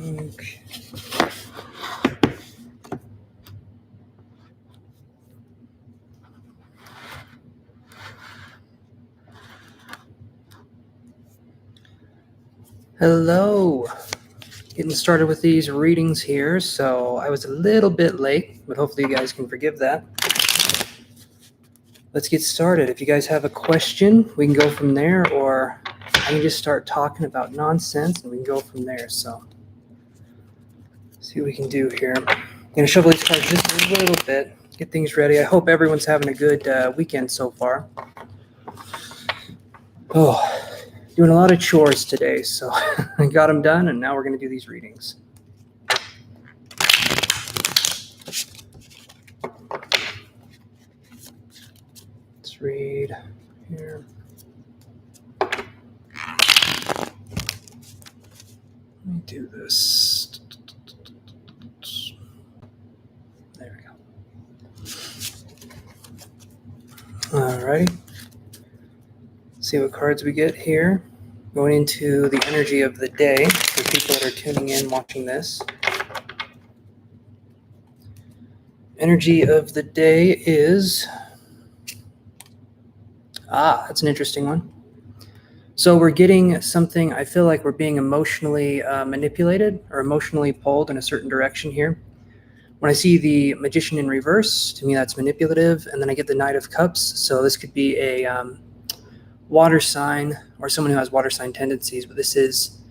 Okay. Hello. Getting started with these readings here. So I was a little bit late, but hopefully you guys can forgive that. Let's get started. If you guys have a question, we can go from there, or I can just start talking about nonsense and we can go from there. So see what we can do here. I'm going to shuffle these cards just a little bit, get things ready. I hope everyone's having a good weekend so far. Oh, doing a lot of chores today, so I got them done, and now we're going to do these readings. Let's read here. Let me do this. There we go. Alrighty. See what cards we get here. Going into the energy of the day for people that are tuning in, watching this. Energy of the day is... that's an interesting one. So we're getting something, I feel like we're being emotionally manipulated or emotionally pulled in a certain direction here. When I see the Magician in reverse, to me that's manipulative, and then I get the Knight of Cups. So this could be a water sign or someone who has water sign tendencies, but this is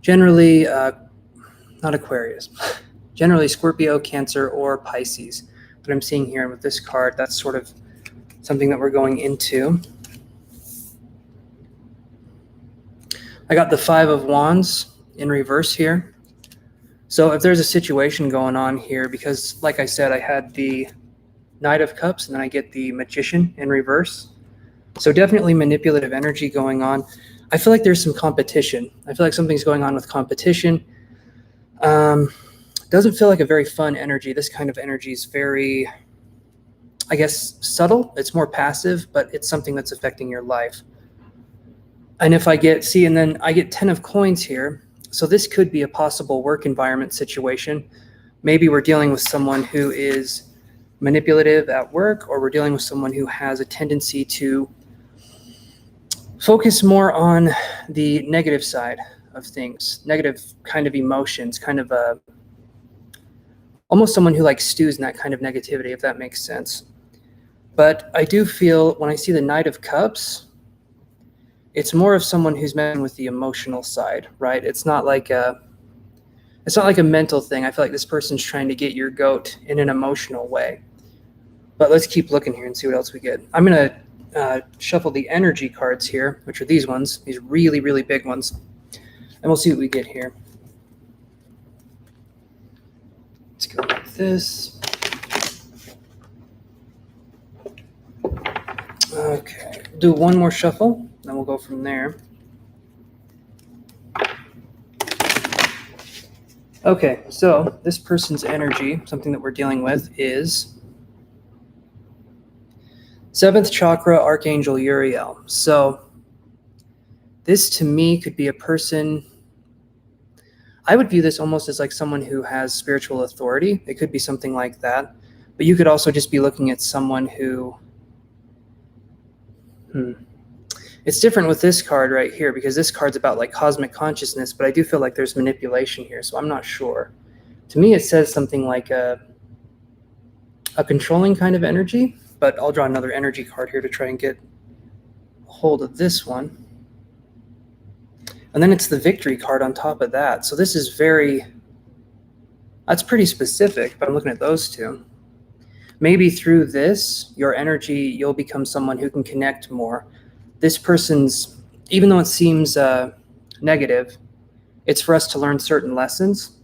generally not Aquarius, generally Scorpio, Cancer, or Pisces. But I'm seeing here with this card, that's sort of something that we're going into. I got the Five of Wands in reverse here. So if there's a situation going on here, because like I said, I had the Knight of Cups and then I get the Magician in reverse. So definitely manipulative energy going on. I feel like there's some competition. I feel like something's going on with competition. Doesn't feel like a very fun energy. This kind of energy is very, I guess, subtle. It's more passive, but it's something that's affecting your life. And if I get, and then I get 10 of coins here. So this could be a possible work environment situation. Maybe we're dealing with someone who is manipulative at work, or we're dealing with someone who has a tendency to focus more on the negative side of things, negative kind of emotions, kind of almost someone who like stews in that kind of negativity, if that makes sense. But I do feel when I see the Knight of Cups, it's more of someone who's messing with the emotional side, right? It's not like a mental thing. I feel like this person's trying to get your goat in an emotional way. But let's keep looking here and see what else we get. I'm going to shuffle the energy cards here, which are these ones, these really, really big ones. And we'll see what we get here. Let's go like this. Okay, do one more shuffle, then we'll go from there. Okay, so this person's energy, something that we're dealing with, is 7th chakra, Archangel Uriel. So this to me could be a person, I would view this almost as like someone who has spiritual authority. It could be something like that. But you could also just be looking at someone who, it's different with this card right here, because this card's about like cosmic consciousness, but I do feel like there's manipulation here, so I'm not sure. To me, it says something like a controlling kind of energy, but I'll draw another energy card here to try and get a hold of this one. And then it's the Victory card on top of that. So this is that's pretty specific, but I'm looking at those two. Maybe through this, your energy, you'll become someone who can connect more. This person's, even though it seems negative, it's for us to learn certain lessons.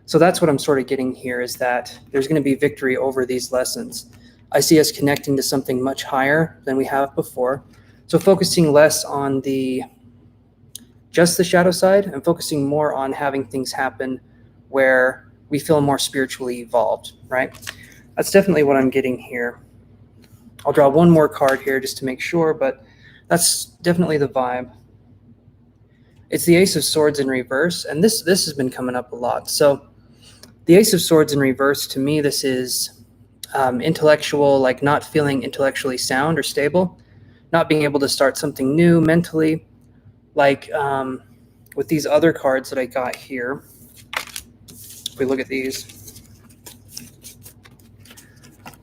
So that's what I'm sort of getting here, is that there's going to be victory over these lessons. I see us connecting to something much higher than we have before. So focusing less on just the shadow side and focusing more on having things happen where we feel more spiritually evolved, right? That's definitely what I'm getting here. I'll draw one more card here just to make sure, but that's definitely the vibe. It's the Ace of Swords in reverse, and this has been coming up a lot. So the Ace of Swords in reverse, to me, this is intellectual, like not feeling intellectually sound or stable, not being able to start something new mentally, like with these other cards that I got here. If we look at these,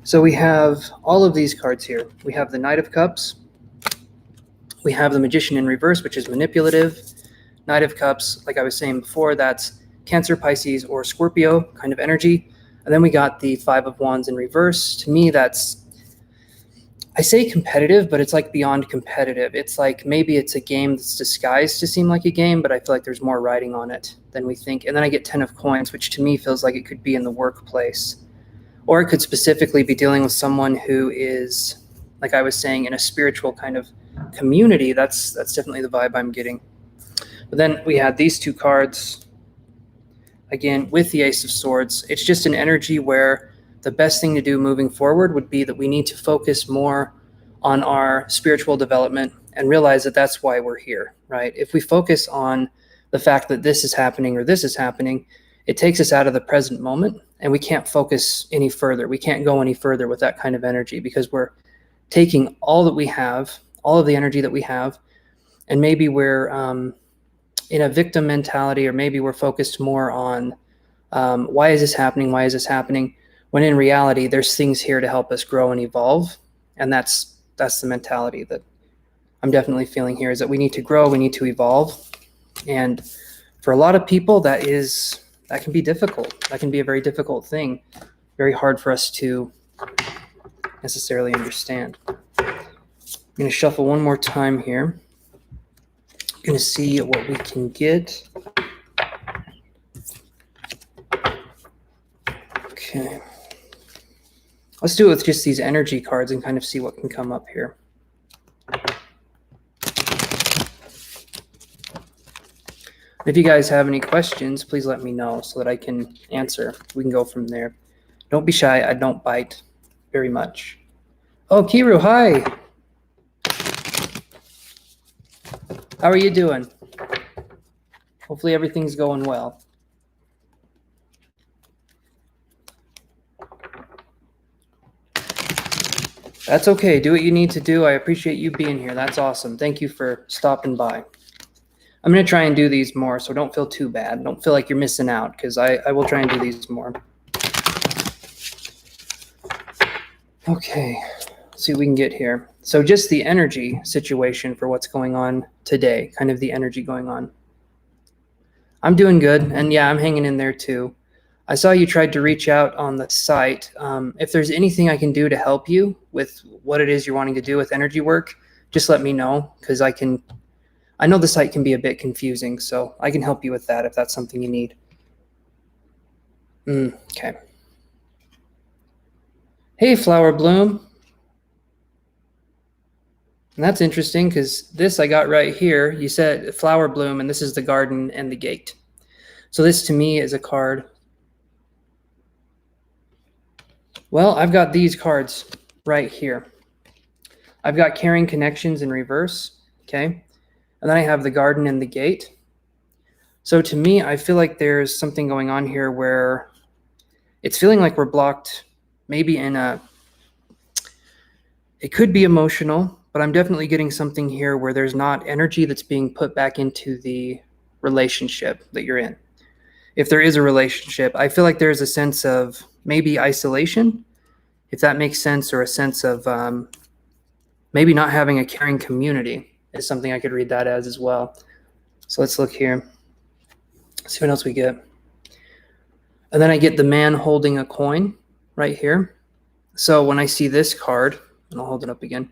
so we have all of these cards here. We have the Knight of Cups, we have the Magician in reverse, which is manipulative. Knight of Cups, like I was saying before, that's Cancer, Pisces, or Scorpio kind of energy. And then we got the Five of Wands in reverse. To me, that's, I say competitive, but it's like beyond competitive. It's like maybe it's a game that's disguised to seem like a game, but I feel like there's more riding on it than we think. And then I get 10 of Coins, which to me feels like it could be in the workplace. Or it could specifically be dealing with someone who is, like I was saying, in a spiritual kind of community. That's definitely the vibe I'm getting. But then we had these two cards, again, with the Ace of Swords. It's just an energy where the best thing to do moving forward would be that we need to focus more on our spiritual development and realize that that's why we're here, right? If we focus on the fact that this is happening or this is happening, it takes us out of the present moment, and we can't focus any further. We can't go any further with that kind of energy because we're taking all that we have, all of the energy that we have, and maybe we're in a victim mentality, or maybe we're focused more on why is this happening? Why is this happening? When in reality, there's things here to help us grow and evolve. And that's the mentality that I'm definitely feeling here, is that we need to grow, we need to evolve. And for a lot of people, that can be difficult. That can be a very difficult thing, very hard for us to necessarily understand. I'm going to shuffle one more time here. Going to see what we can get. Okay. Let's do it with just these energy cards and kind of see what can come up here. If you guys have any questions, please let me know so that I can answer. We can go from there. Don't be shy. I don't bite very much. Oh, Kiru, hi. How are you doing? Hopefully everything's going well. That's okay. Do what you need to do. I appreciate you being here. That's awesome. Thank you for stopping by. I'm going to try and do these more, so don't feel too bad. Don't feel like you're missing out, because I will try and do these more. Okay, let's see what we can get here. So just the energy situation for what's going on today, kind of the energy going on. I'm doing good, and yeah, I'm hanging in there too. I saw you tried to reach out on the site. If there's anything I can do to help you with what it is you're wanting to do with energy work, just let me know, because I know the site can be a bit confusing, so I can help you with that if that's something you need. Okay. Hey, Flower Bloom. And that's interesting, because this I got right here. You said Flower Bloom, and this is the garden and the gate. So this to me is a card. Well, I've got these cards right here. I've got Caring Connections in reverse, okay? And then I have the garden and the gate. So to me, I feel like there's something going on here where it's feeling like we're blocked, maybe it could be emotional, but I'm definitely getting something here where there's not energy that's being put back into the relationship that you're in. If there is a relationship, I feel like there's a sense of maybe isolation, if that makes sense, or a sense of maybe not having a caring community is something I could read that as well. So let's look here. See what else we get. And then I get the man holding a coin right here. So when I see this card, and I'll hold it up again.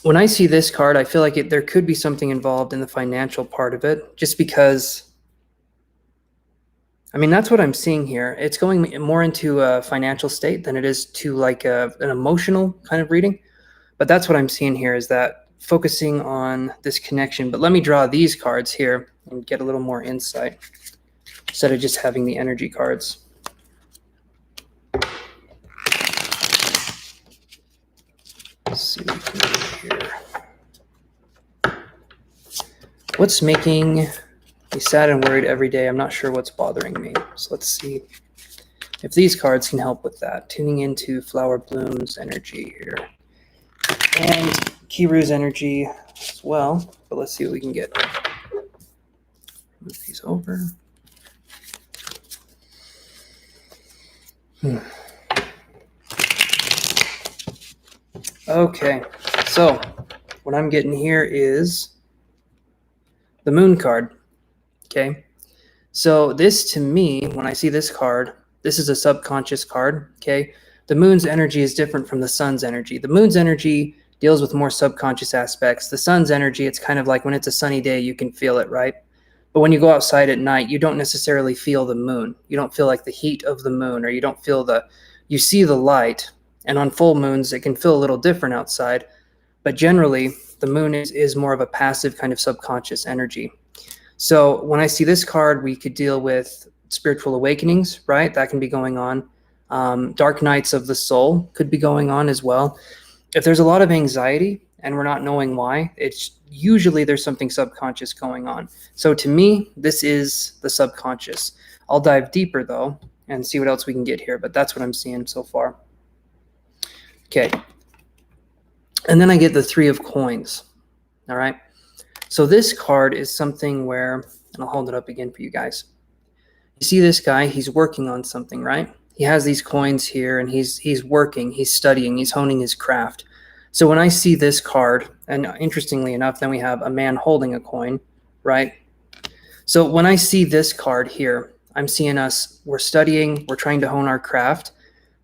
When I see this card, I feel like there could be something involved in the financial part of it, just because, I mean, that's what I'm seeing here. It's going more into a financial state than it is to like an emotional kind of reading. But that's what I'm seeing here, is that focusing on this connection. But let me draw these cards here and get a little more insight instead of just having the energy cards. Let's see what we can do here. What's making me sad and worried every day? I'm not sure what's bothering me. So let's see if these cards can help with that. Tuning into Flower Bloom's energy here. And Kiru's energy as well. But let's see what we can get. Move these over. Okay, so what I'm getting here is the Moon card. Okay, so this to me, when I see this card, this is a subconscious card. Okay, the Moon's energy is different from the Sun's energy. The Moon's energy deals with more subconscious aspects. The Sun's energy, it's kind of like when it's a sunny day, you can feel it, right? But when you go outside at night, you don't necessarily feel the moon. You don't feel like the heat of the moon, or you don't feel you see the light. And on full moons, it can feel a little different outside. But generally, the moon is more of a passive kind of subconscious energy. So when I see this card, we could deal with spiritual awakenings, right? That can be going on. Dark nights of the soul could be going on as well. If there's a lot of anxiety and we're not knowing why, it's usually there's something subconscious going on. So to me, this is the subconscious. I'll dive deeper though and see what else we can get here, but that's what I'm seeing so far. Okay. And then I get the Three of Coins. All right. So this card is something where, and I'll hold it up again for you guys. You see this guy, he's working on something, right? He has these coins here and he's working, he's studying, he's honing his craft. So when I see this card, and interestingly enough, then we have a man holding a coin, right? So when I see this card here, I'm seeing we're studying, we're trying to hone our craft,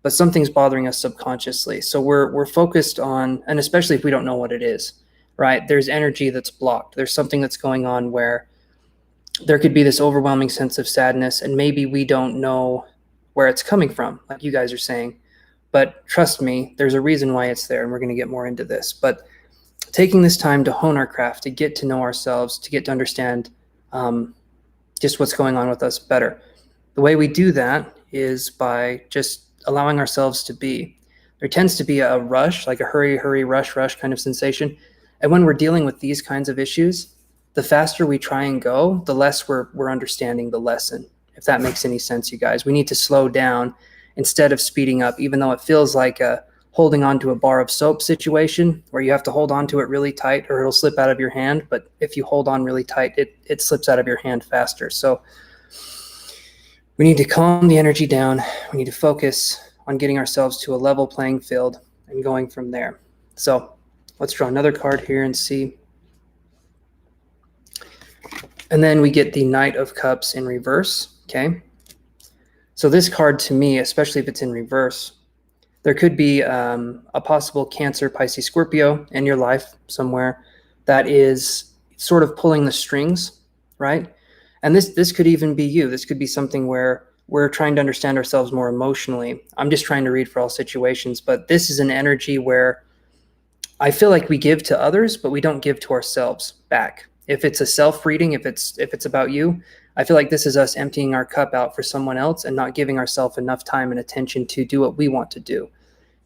but something's bothering us subconsciously. So we're focused on, and especially if we don't know what it is, right? There's energy that's blocked. There's something that's going on where there could be this overwhelming sense of sadness, and maybe we don't know where it's coming from, like you guys are saying. But trust me, there's a reason why it's there, and we're going to get more into this. But taking this time to hone our craft, to get to know ourselves, to get to understand just what's going on with us better. The way we do that is by just allowing ourselves to be. There tends to be a rush, like a hurry, hurry, rush, rush kind of sensation. And when we're dealing with these kinds of issues, the faster we try and go, the less we're understanding the lesson. If that makes any sense, you guys. We need to slow down instead of speeding up, even though it feels like a holding on to a bar of soap situation where you have to hold on to it really tight or it'll slip out of your hand. But if you hold on really tight, it slips out of your hand faster. So we need to calm the energy down. We need to focus on getting ourselves to a level playing field and going from there. So let's draw another card here and see. And then we get the Knight of Cups in reverse, okay? So this card to me, especially if it's in reverse, there could be a possible Cancer, Pisces, Scorpio in your life somewhere that is sort of pulling the strings, right? And this could even be you. This could be something where we're trying to understand ourselves more emotionally. I'm just trying to read for all situations, but this is an energy where I feel like we give to others, but we don't give to ourselves back. If it's a self-reading, if it's about you, I feel like this is us emptying our cup out for someone else and not giving ourselves enough time and attention to do what we want to do.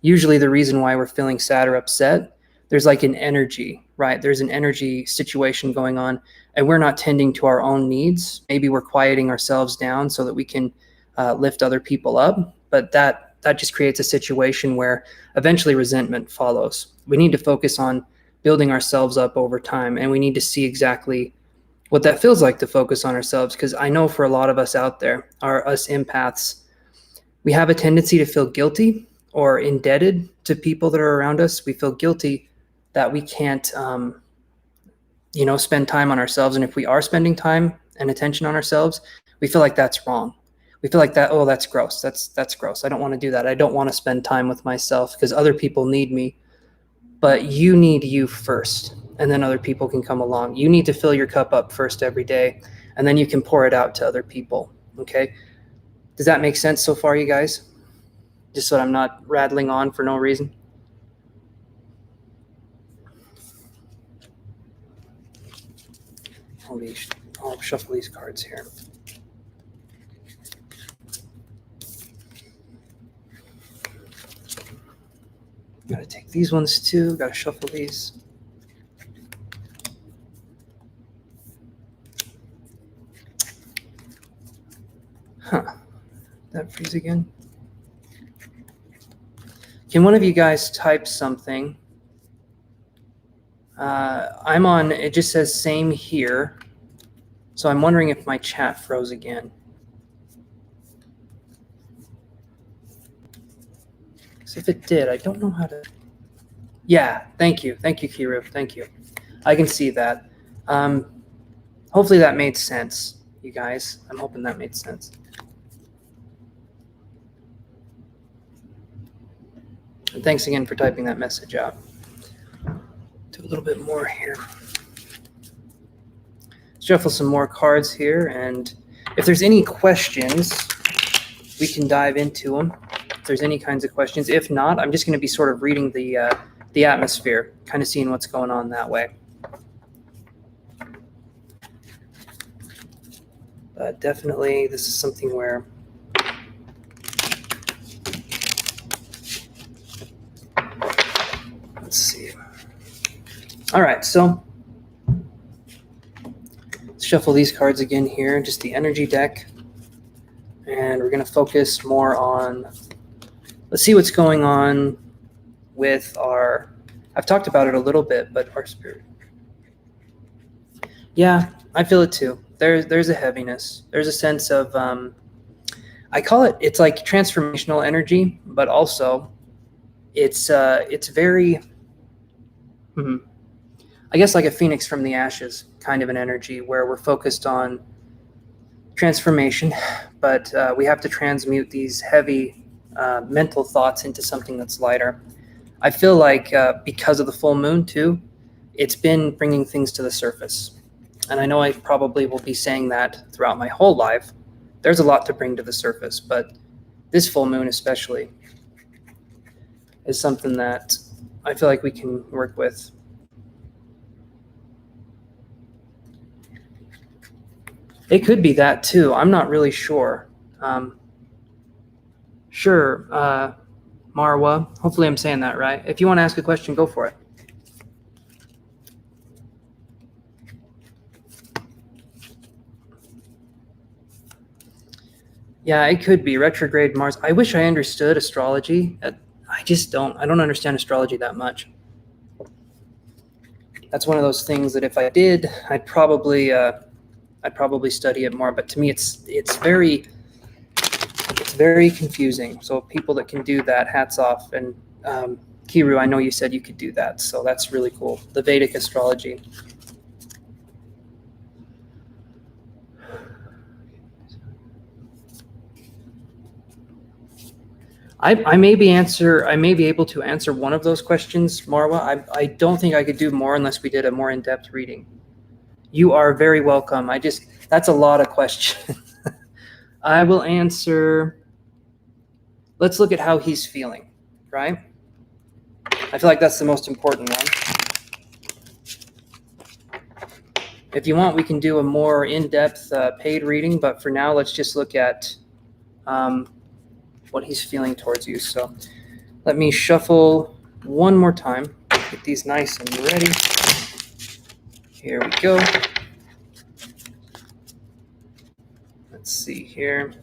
Usually the reason why we're feeling sad or upset, there's like an energy, right? There's an energy situation going on and we're not tending to our own needs. Maybe we're quieting ourselves down so that we can lift other people up, but that just creates a situation where eventually resentment follows. We need to focus on building ourselves up over time, and we need to see exactly what that feels like to focus on ourselves, because I know for a lot of us out there, us empaths, we have a tendency to feel guilty or indebted to people that are around us. We feel guilty that we can't spend time on ourselves, and if we are spending time and attention on ourselves, we feel like that's wrong. We feel like that's gross. That's gross. I don't want to do that. I don't want to spend time with myself because other people need me. But you need you first, and then other people can come along. You need to fill your cup up first every day, and then you can pour it out to other people, okay? Does that make sense so far, you guys? Just so that I'm not rattling on for no reason. I'll shuffle these cards here. Gotta take these ones too. Gotta shuffle these. That freeze again. Can one of you guys type something? I'm on, it just says same here. So I'm wondering if my chat froze again. So if it did, I don't know how to. Yeah, thank you. Thank you, Kiru. Thank you. I can see that. Hopefully that made sense, you guys. I'm hoping that made sense. And thanks again for typing that message out. Do a little bit more here. Shuffle some more cards here, and if there's any questions, we can dive into them. If there's any kinds of questions. If not, I'm just going to be sort of reading the atmosphere, kind of seeing what's going on that way. Definitely, this is something where let's see. All right, so let's shuffle these cards again here, just the energy deck. And we're going to focus more on, let's see what's going on with our, I've talked about it a little bit, but our spirit. Yeah, I feel it too. There's a heaviness. There's a sense of, I call it, it's like transformational energy, but also it's very, I guess like a phoenix from the ashes kind of an energy where we're focused on transformation, but we have to transmute these heavy mental thoughts into something that's lighter. I feel like because of the full moon too, it's been bringing things to the surface. And I know I probably will be saying that throughout my whole life. There's a lot to bring to the surface, but this full moon especially is something that I feel like we can work with. It could be that too. I'm not really sure. Sure, Marwa. Hopefully I'm saying that right. If you want to ask a question, go for it. Yeah, it could be retrograde Mars. I wish I understood astrology. I just don't. I don't understand astrology that much. That's one of those things that if I did, I'd probably study it more. But to me, it's very confusing. So people that can do that, hats off. And Kiru, I know you said you could do that, so that's really cool. The Vedic astrology. I may be able to answer one of those questions, Marwa. I don't think I could do more unless we did a more in-depth reading. You are very welcome. That's a lot of questions. I will answer. Let's look at how he's feeling, right? I feel like that's the most important one. If you want, we can do a more in-depth paid reading, but for now, let's just look at what he's feeling towards you. So let me shuffle one more time, get these nice and ready. Here we go. Let's see here.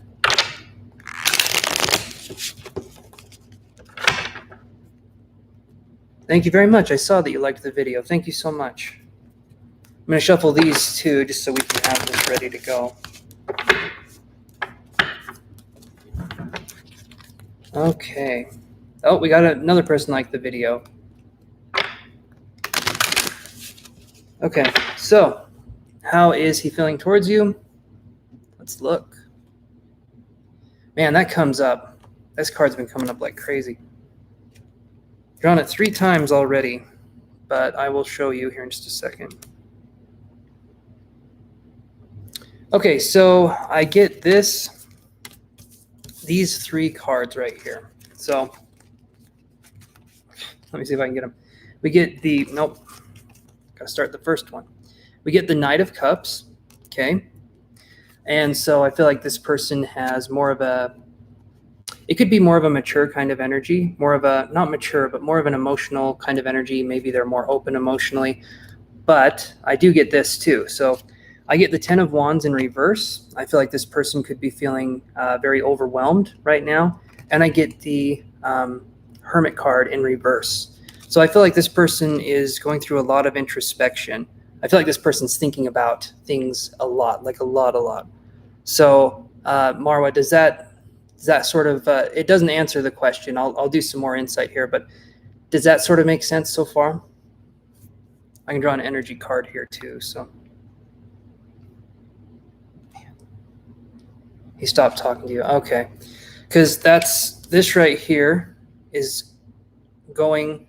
Thank you very much. I saw that you liked the video. Thank you so much. I'm going to shuffle these two just so we can have this ready to go. Okay. Oh, we got another person like the video. Okay, so how is he feeling towards you? Let's look. Man, that comes up. This card's been coming up like crazy. Drawn it 3 times already, but I will show you here in just a second. Okay, so I get these 3 cards right here. So let me see if I can get them. We get the, nope, gotta start the first one. We get the Knight of Cups, okay? And so I feel like this person has more of a, it could be more of a mature kind of energy, more of a, not mature, but more of an emotional kind of energy. Maybe they're more open emotionally, but I do get this too. So I get the Ten of Wands in reverse. I feel like this person could be feeling very overwhelmed right now. And I get the Hermit card in reverse. So I feel like this person is going through a lot of introspection. I feel like this person's thinking about things a lot, like a lot. So Marwa, does that sort of, it doesn't answer the question. I'll do some more insight here, but does that sort of make sense so far? I can draw an energy card here too, so. He stopped talking to you. Okay. Because this right here is going,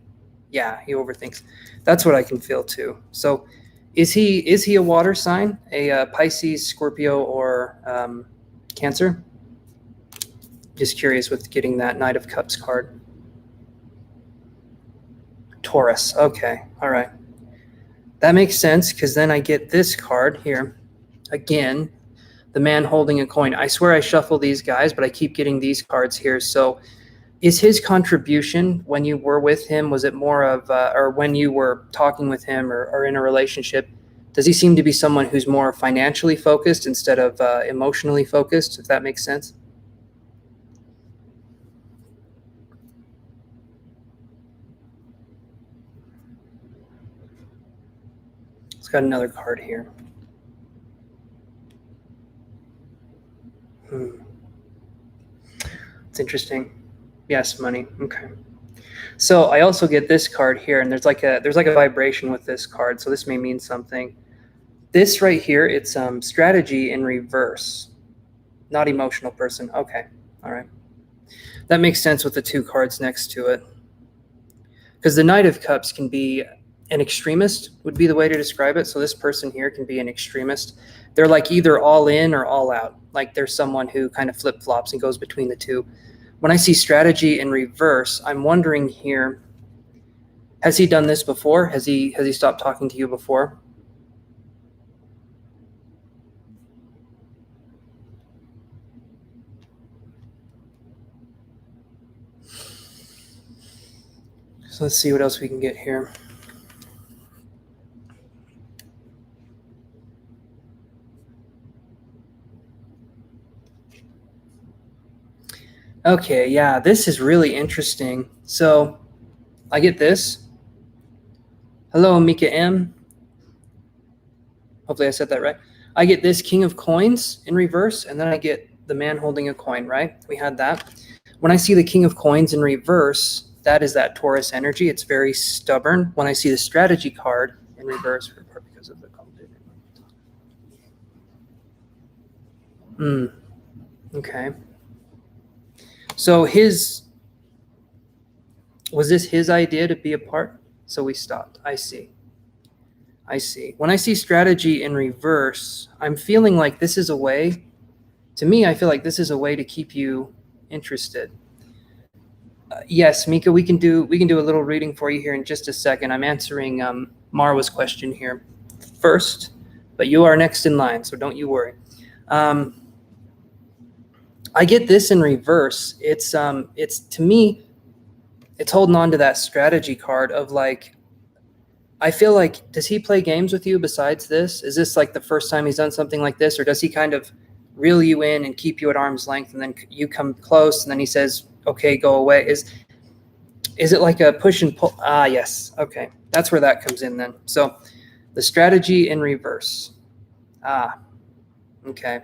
yeah, he overthinks. That's what I can feel too. So is he a water sign, a Pisces, Scorpio, or Cancer? Just curious with getting that Knight of Cups card. Taurus. Okay. All right. That makes sense because then I get this card here. Again, the man holding a coin. I swear I shuffle these guys, but I keep getting these cards here. So is his contribution when you were with him, was it more of, or when you were talking with him or in a relationship, does he seem to be someone who's more financially focused instead of emotionally focused, if that makes sense? It's got another card here. It's interesting. Yes, money. Okay. So I also get this card here, and there's like a vibration with this card. So this may mean something. This right here, it's strategy in reverse, not emotional person. Okay. All right. That makes sense with the two cards next to it. Because the Knight of Cups can be an extremist, would be the way to describe it. So this person here can be an extremist. They're like either all in or all out. Like there's someone who kind of flip-flops and goes between the two. When I see strategy in reverse, I'm wondering here, has he done this before? Has he stopped talking to you before? So let's see what else we can get here. Okay, yeah, this is really interesting. So I get this. Hello, Mika M. Hopefully I said that right. I get this King of Coins in reverse, and then I get the man holding a coin, right? We had that. When I see the King of Coins in reverse, that is that Taurus energy. It's very stubborn. When I see the strategy card in reverse, because of the okay. So was this his idea to be a part? So we stopped. I see. When I see strategy in reverse, I'm feeling like this is a way, to me, I feel like this is a way to keep you interested. Yes, Mika, we can do a little reading for you here in just a second. I'm answering Marwa's question here first, but you are next in line, so don't you worry. I get this in reverse. It's to me, it's holding on to that strategy card of like, I feel like, does he play games with you besides this? Is this like the first time he's done something like this, or does he kind of reel you in and keep you at arm's length, and then you come close, and then he says, "Okay, go away"? Is it like a push and pull? Ah, yes. Okay, that's where that comes in then. So, the strategy in reverse. Ah, okay.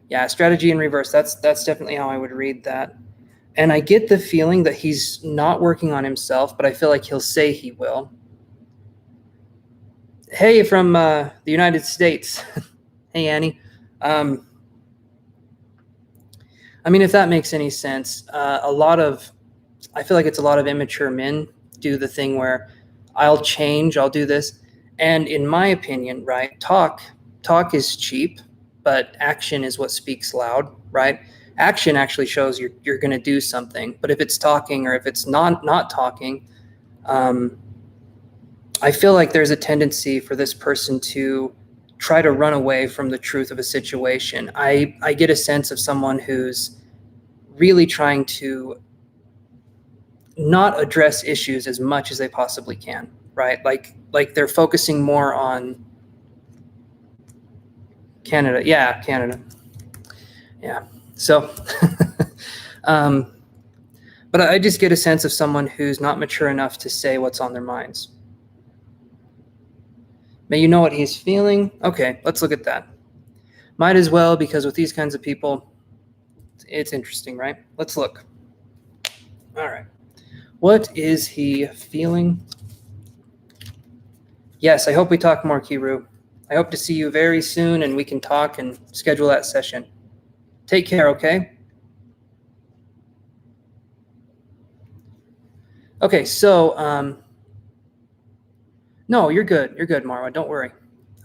Yeah, strategy in reverse. That's definitely how I would read that. And I get the feeling that he's not working on himself, but I feel like he'll say he will. Hey, from the United States. Hey, Annie. I mean, if that makes any sense, I feel like it's a lot of immature men do the thing where I'll change, I'll do this. And in my opinion, right, talk is cheap, but action is what speaks loud, right? Action actually shows you're going to do something. But if it's talking, or if it's not talking, I feel like there's a tendency for this person to try to run away from the truth of a situation. I get a sense of someone who's really trying to not address issues as much as they possibly can, right? Like they're focusing more on Canada. Yeah, Canada. Yeah. So, but I just get a sense of someone who's not mature enough to say what's on their minds. May you know what he's feeling. Okay, let's look at that. Might as well, because with these kinds of people, it's interesting, right? Let's look. All right. What is he feeling? Yes, I hope we talk more, Kiru. I hope to see you very soon and we can talk and schedule that session. Take care, okay? Okay, so, no, you're good. You're good, Marwa. Don't worry.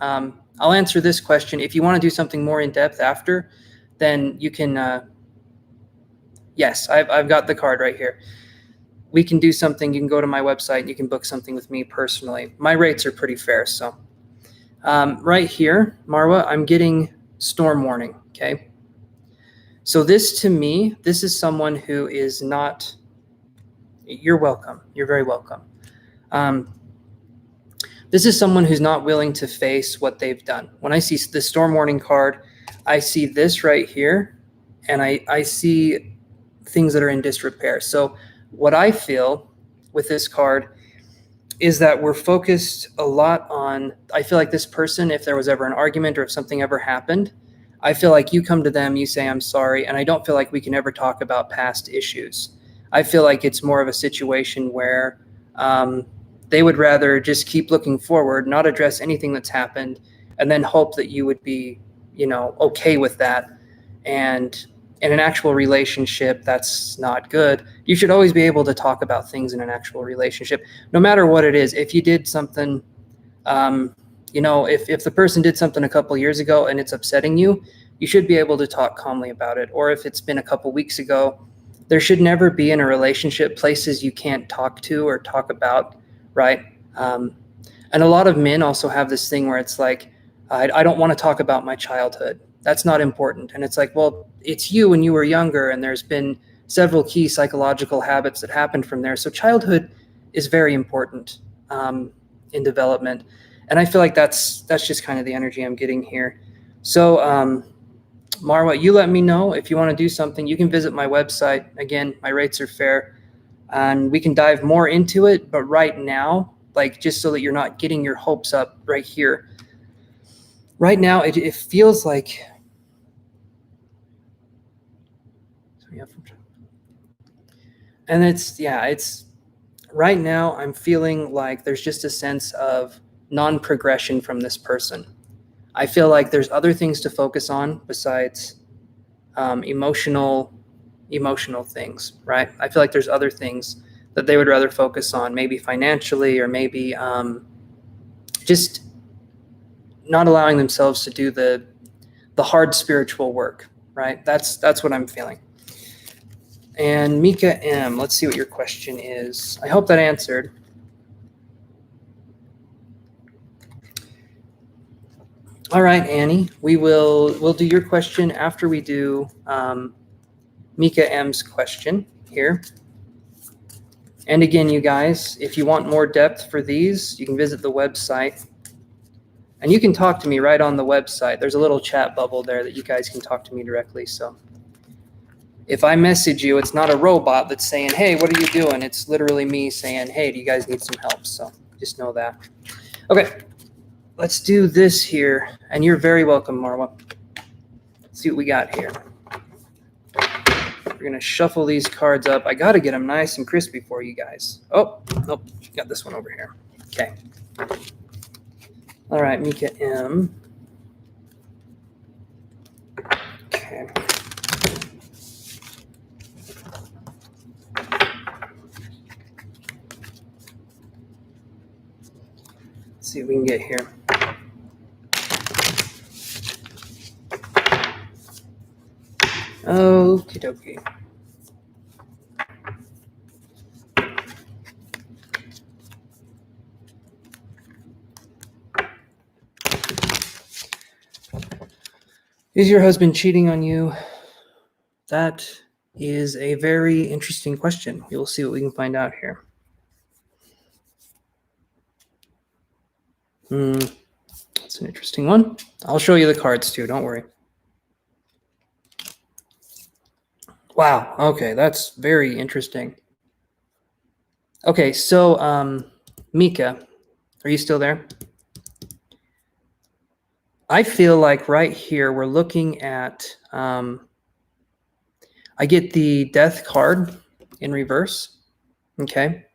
I'll answer this question. If you want to do something more in depth after, then you can, yes, I've got the card right here. We can do something. You can go to my website. You can book something with me personally. My rates are pretty fair. So right here, Marwa, I'm getting storm warning, okay? So this to me, this is someone who is not, you're welcome. You're very welcome. This is someone who's not willing to face what they've done. When I see the storm warning card, I see this right here, and I see things that are in disrepair. So what I feel with this card is that we're focused a lot on, I feel like this person, if there was ever an argument or if something ever happened, I feel like you come to them, you say, I'm sorry, and I don't feel like we can ever talk about past issues. I feel like it's more of a situation where they would rather just keep looking forward, not address anything that's happened, and then hope that you would be, okay with that. And in an actual relationship, that's not good. You should always be able to talk about things in an actual relationship, no matter what it is. If you did something, if the person did something a couple years ago and it's upsetting you, you should be able to talk calmly about it. Or if it's been a couple weeks ago, there should never be in a relationship places you can't talk to or talk about, right? And a lot of men also have this thing where it's like, I don't want to talk about my childhood. That's not important. And it's like, well, it's you when you were younger, and there's been several key psychological habits that happened from there. So childhood is very important in development. And I feel like that's just kind of the energy I'm getting here. So Marwa, you let me know if you want to do something. You can visit my website. Again, my rates are fair, and we can dive more into it. But right now, like, just so that you're not getting your hopes up right here, right now, it feels like, and it's right now I'm feeling like there's just a sense of non-progression from this person. I feel like there's other things to focus on besides emotional things, right? I feel like there's other things that they would rather focus on, maybe financially, or maybe just not allowing themselves to do the hard spiritual work, right? That's what I'm feeling. And Mika M, let's see what your question is. I hope that answered. All right, Annie, we'll do your question after we do Mika M's question here. And again, you guys, if you want more depth for these, you can visit the website. And you can talk to me right on the website. There's a little chat bubble there that you guys can talk to me directly. So if I message you, it's not a robot that's saying, hey, what are you doing? It's literally me saying, hey, do you guys need some help? So just know that. Okay, let's do this here. And you're very welcome, Marwa. Let's see what we got here. We're going to shuffle these cards up. I got to get them nice and crispy for you guys. Oh, nope. Got this one over here. Okay. All right, Mika M. Okay. Let's see what we can get here. Okie dokie. Is your husband cheating on you? That is a very interesting question. We'll see what we can find out here. It's an interesting one. I'll show you the cards too, don't worry. Wow, okay, that's very interesting. Okay, so Mika, are you still there? I feel like right here we're looking at, I get the death card in reverse, okay?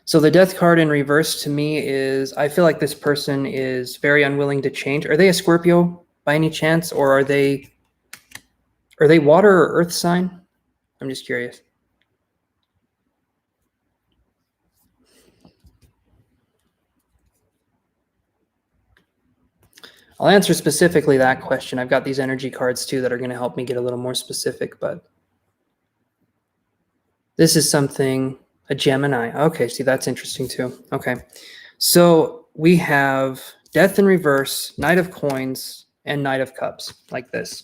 So the death card in reverse to me is, I feel like this person is very unwilling to change. Are they a Scorpio by any chance, or are they water or earth sign? I'm just curious. I'll answer specifically that question. I've got these energy cards too that are going to help me get a little more specific, but this is something, a Gemini. Okay, see, that's interesting too. Okay, so we have death in reverse, Knight of Coins, and Knight of Cups, like this.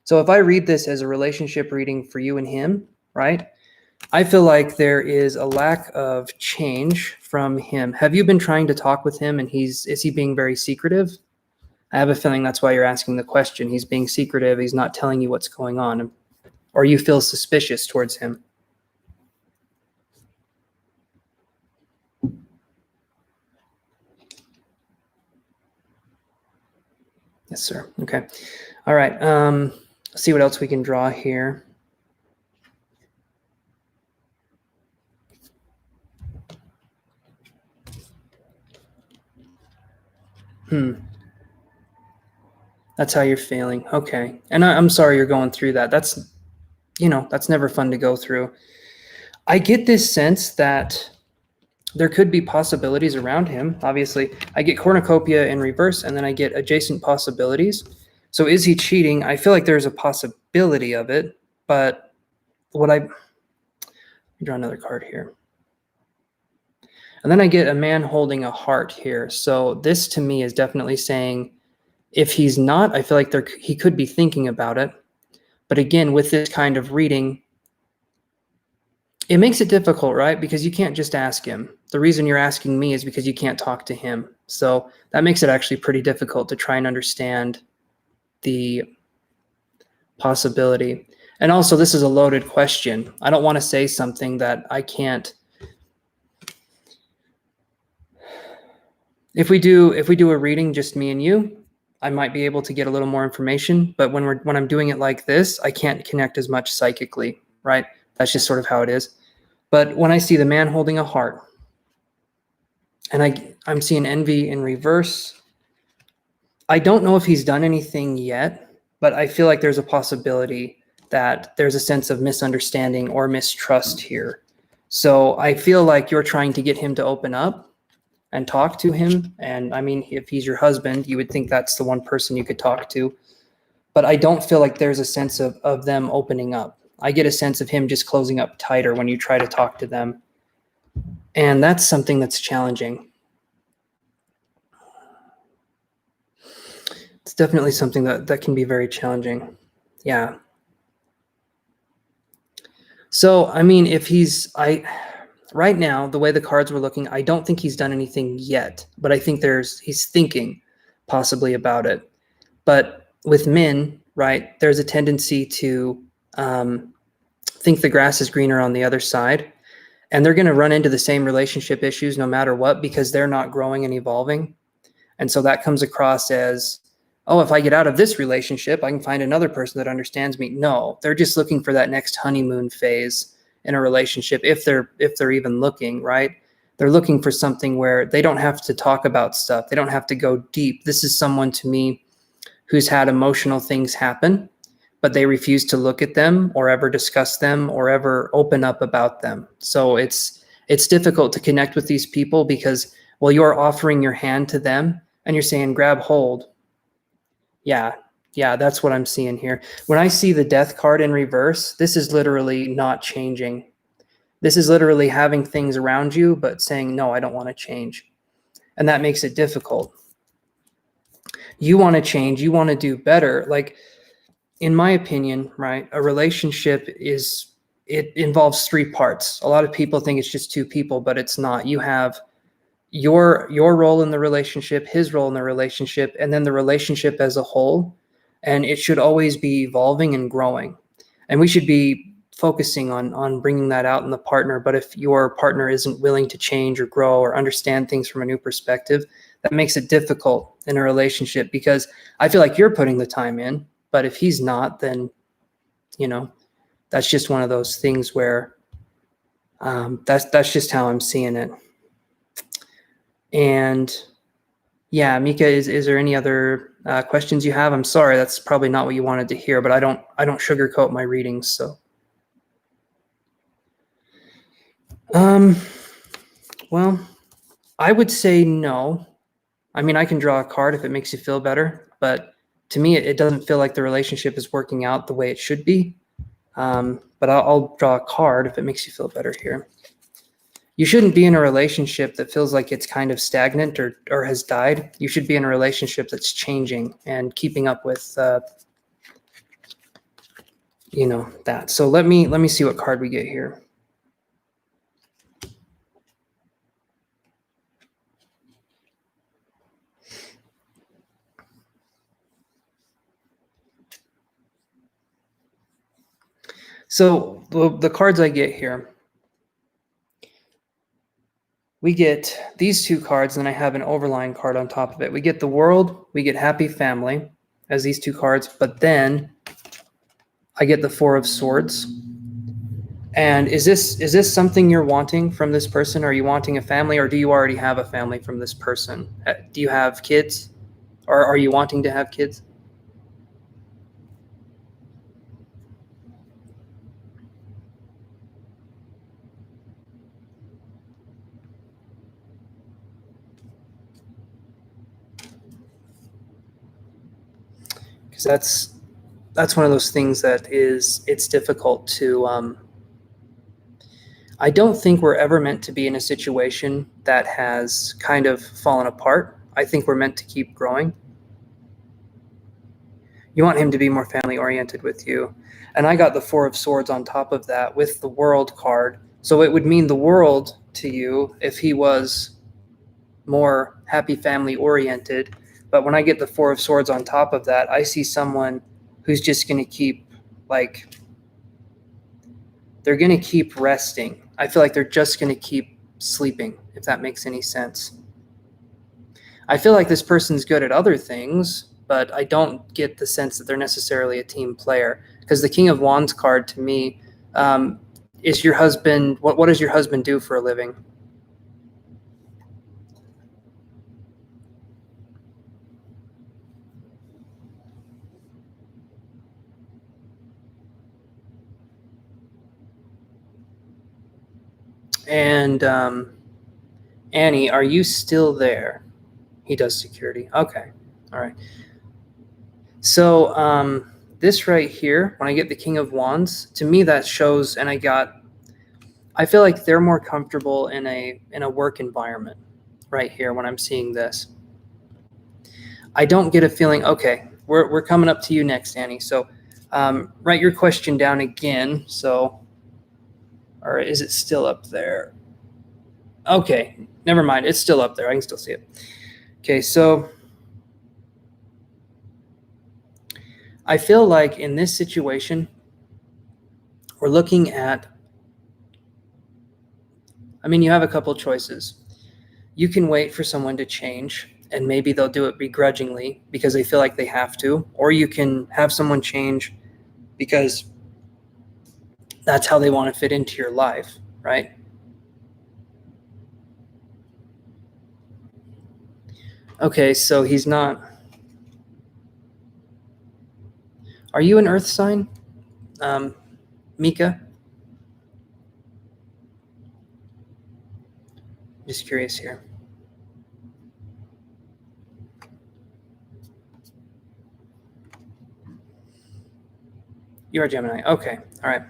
So if I read this as a relationship reading for you and him, right, I feel like there is a lack of change from him. Have you been trying to talk with him, and is he being very secretive? I have a feeling that's why you're asking the question. He's being secretive. He's not telling you what's going on, or you feel suspicious towards him. Yes, sir. Okay. All right. Let's see what else we can draw here. That's how you're feeling. Okay. And I'm sorry you're going through that. That's never fun to go through. I get this sense that there could be possibilities around him. Obviously, I get cornucopia in reverse, and then I get adjacent possibilities. So is he cheating? I feel like there's a possibility of it, but let me draw another card here. And then I get a man holding a heart here. So this to me is definitely saying, if he's not, I feel like he could be thinking about it. But again, with this kind of reading, it makes it difficult, right? Because you can't just ask him. The reason you're asking me is because you can't talk to him. So that makes it actually pretty difficult to try and understand the possibility. And also, this is a loaded question. I don't want to say something that I can't. If we do a reading, just me and you, I might be able to get a little more information. But when I'm doing it like this, I can't connect as much psychically, right? That's just sort of how it is. But when I see the man holding a heart, and I'm seeing envy in reverse, I don't know if he's done anything yet, but I feel like there's a possibility that there's a sense of misunderstanding or mistrust here. So I feel like you're trying to get him to open up and talk to him. And I mean, if he's your husband, you would think that's the one person you could talk to. But I don't feel like there's a sense of them opening up. I get a sense of him just closing up tighter when you try to talk to them. And that's something that's challenging. It's definitely something that can be very challenging. Yeah. So, I mean, right now, the way the cards were looking, I don't think he's done anything yet, but I think he's thinking possibly about it. But with men, right, there's a tendency to think the grass is greener on the other side, and they're going to run into the same relationship issues no matter what, because they're not growing and evolving. And so that comes across as, oh, if I get out of this relationship, I can find another person that understands me. No, they're just looking for that next honeymoon phase in a relationship, if they're even looking, right? They're looking for something where they don't have to talk about stuff. They don't have to go deep. This is someone, to me, who's had emotional things happen, but they refuse to look at them or ever discuss them or ever open up about them. So it's difficult to connect with these people because, well, you're offering your hand to them and you're saying, grab hold. Yeah, that's what I'm seeing here. When I see the death card in reverse, this is literally not changing. This is literally having things around you, but saying, no, I don't want to change. And that makes it difficult. You want to change. You want to do better. Like, in my opinion, right, a relationship it involves three parts. A lot of people think it's just two people, but it's not. You have your role in the relationship, his role in the relationship, and then the relationship as a whole. And it should always be evolving and growing. And we should be focusing on bringing that out in the partner. But if your partner isn't willing to change or grow or understand things from a new perspective, that makes it difficult in a relationship, because I feel like you're putting the time in, but if he's not, then, that's just one of those things where that's just how I'm seeing it. And yeah, Mika, is there any other questions you have? I'm sorry, that's probably not what you wanted to hear, but I don't sugarcoat my readings. So, well, I would say no. I mean, I can draw a card if it makes you feel better, but to me, it doesn't feel like the relationship is working out the way it should be. But I'll draw a card if it makes you feel better here. You shouldn't be in a relationship that feels like it's kind of stagnant or has died. You should be in a relationship that's changing and keeping up with, that. So let me see what card we get here. So the cards I get here, we get these two cards, and then I have an overlying card on top of it. We get the World, we get Happy Family as these two cards, but then I get the Four of Swords. And is this something you're wanting from this person? Are you wanting a family, or do you already have a family from this person? Do you have kids, or are you wanting to have kids? Because that's one of those things that it's difficult to. I don't think we're ever meant to be in a situation that has kind of fallen apart. I think we're meant to keep growing. You want him to be more family oriented with you. And I got the Four of Swords on top of that with the World card. So it would mean the world to you if he was more happy family oriented. But when I get the Four of Swords on top of that, I see someone who's just going to keep, they're going to keep resting. I feel like they're just going to keep sleeping, if that makes any sense. I feel like this person's good at other things, but I don't get the sense that they're necessarily a team player, because the King of Wands card to me is your husband. What does your husband do for a living? And Annie, are you still there? He does security. Okay. All right. So this right here, when I get the King of Wands, to me that shows, and I feel like they're more comfortable in a work environment right here when I'm seeing this. I don't get a feeling, okay, we're coming up to you next, Annie. So write your question down again. So, or is it still up there? Okay, never mind. It's still up there. I can still see it. Okay, so I feel like in this situation, we're looking at, you have a couple choices. You can wait for someone to change, and maybe they'll do it begrudgingly because they feel like they have to, or you can have someone change because that's how they want to fit into your life, right? Okay, so he's not. Are you an earth sign, Mika? Just curious here. You're a Gemini. Okay, all right.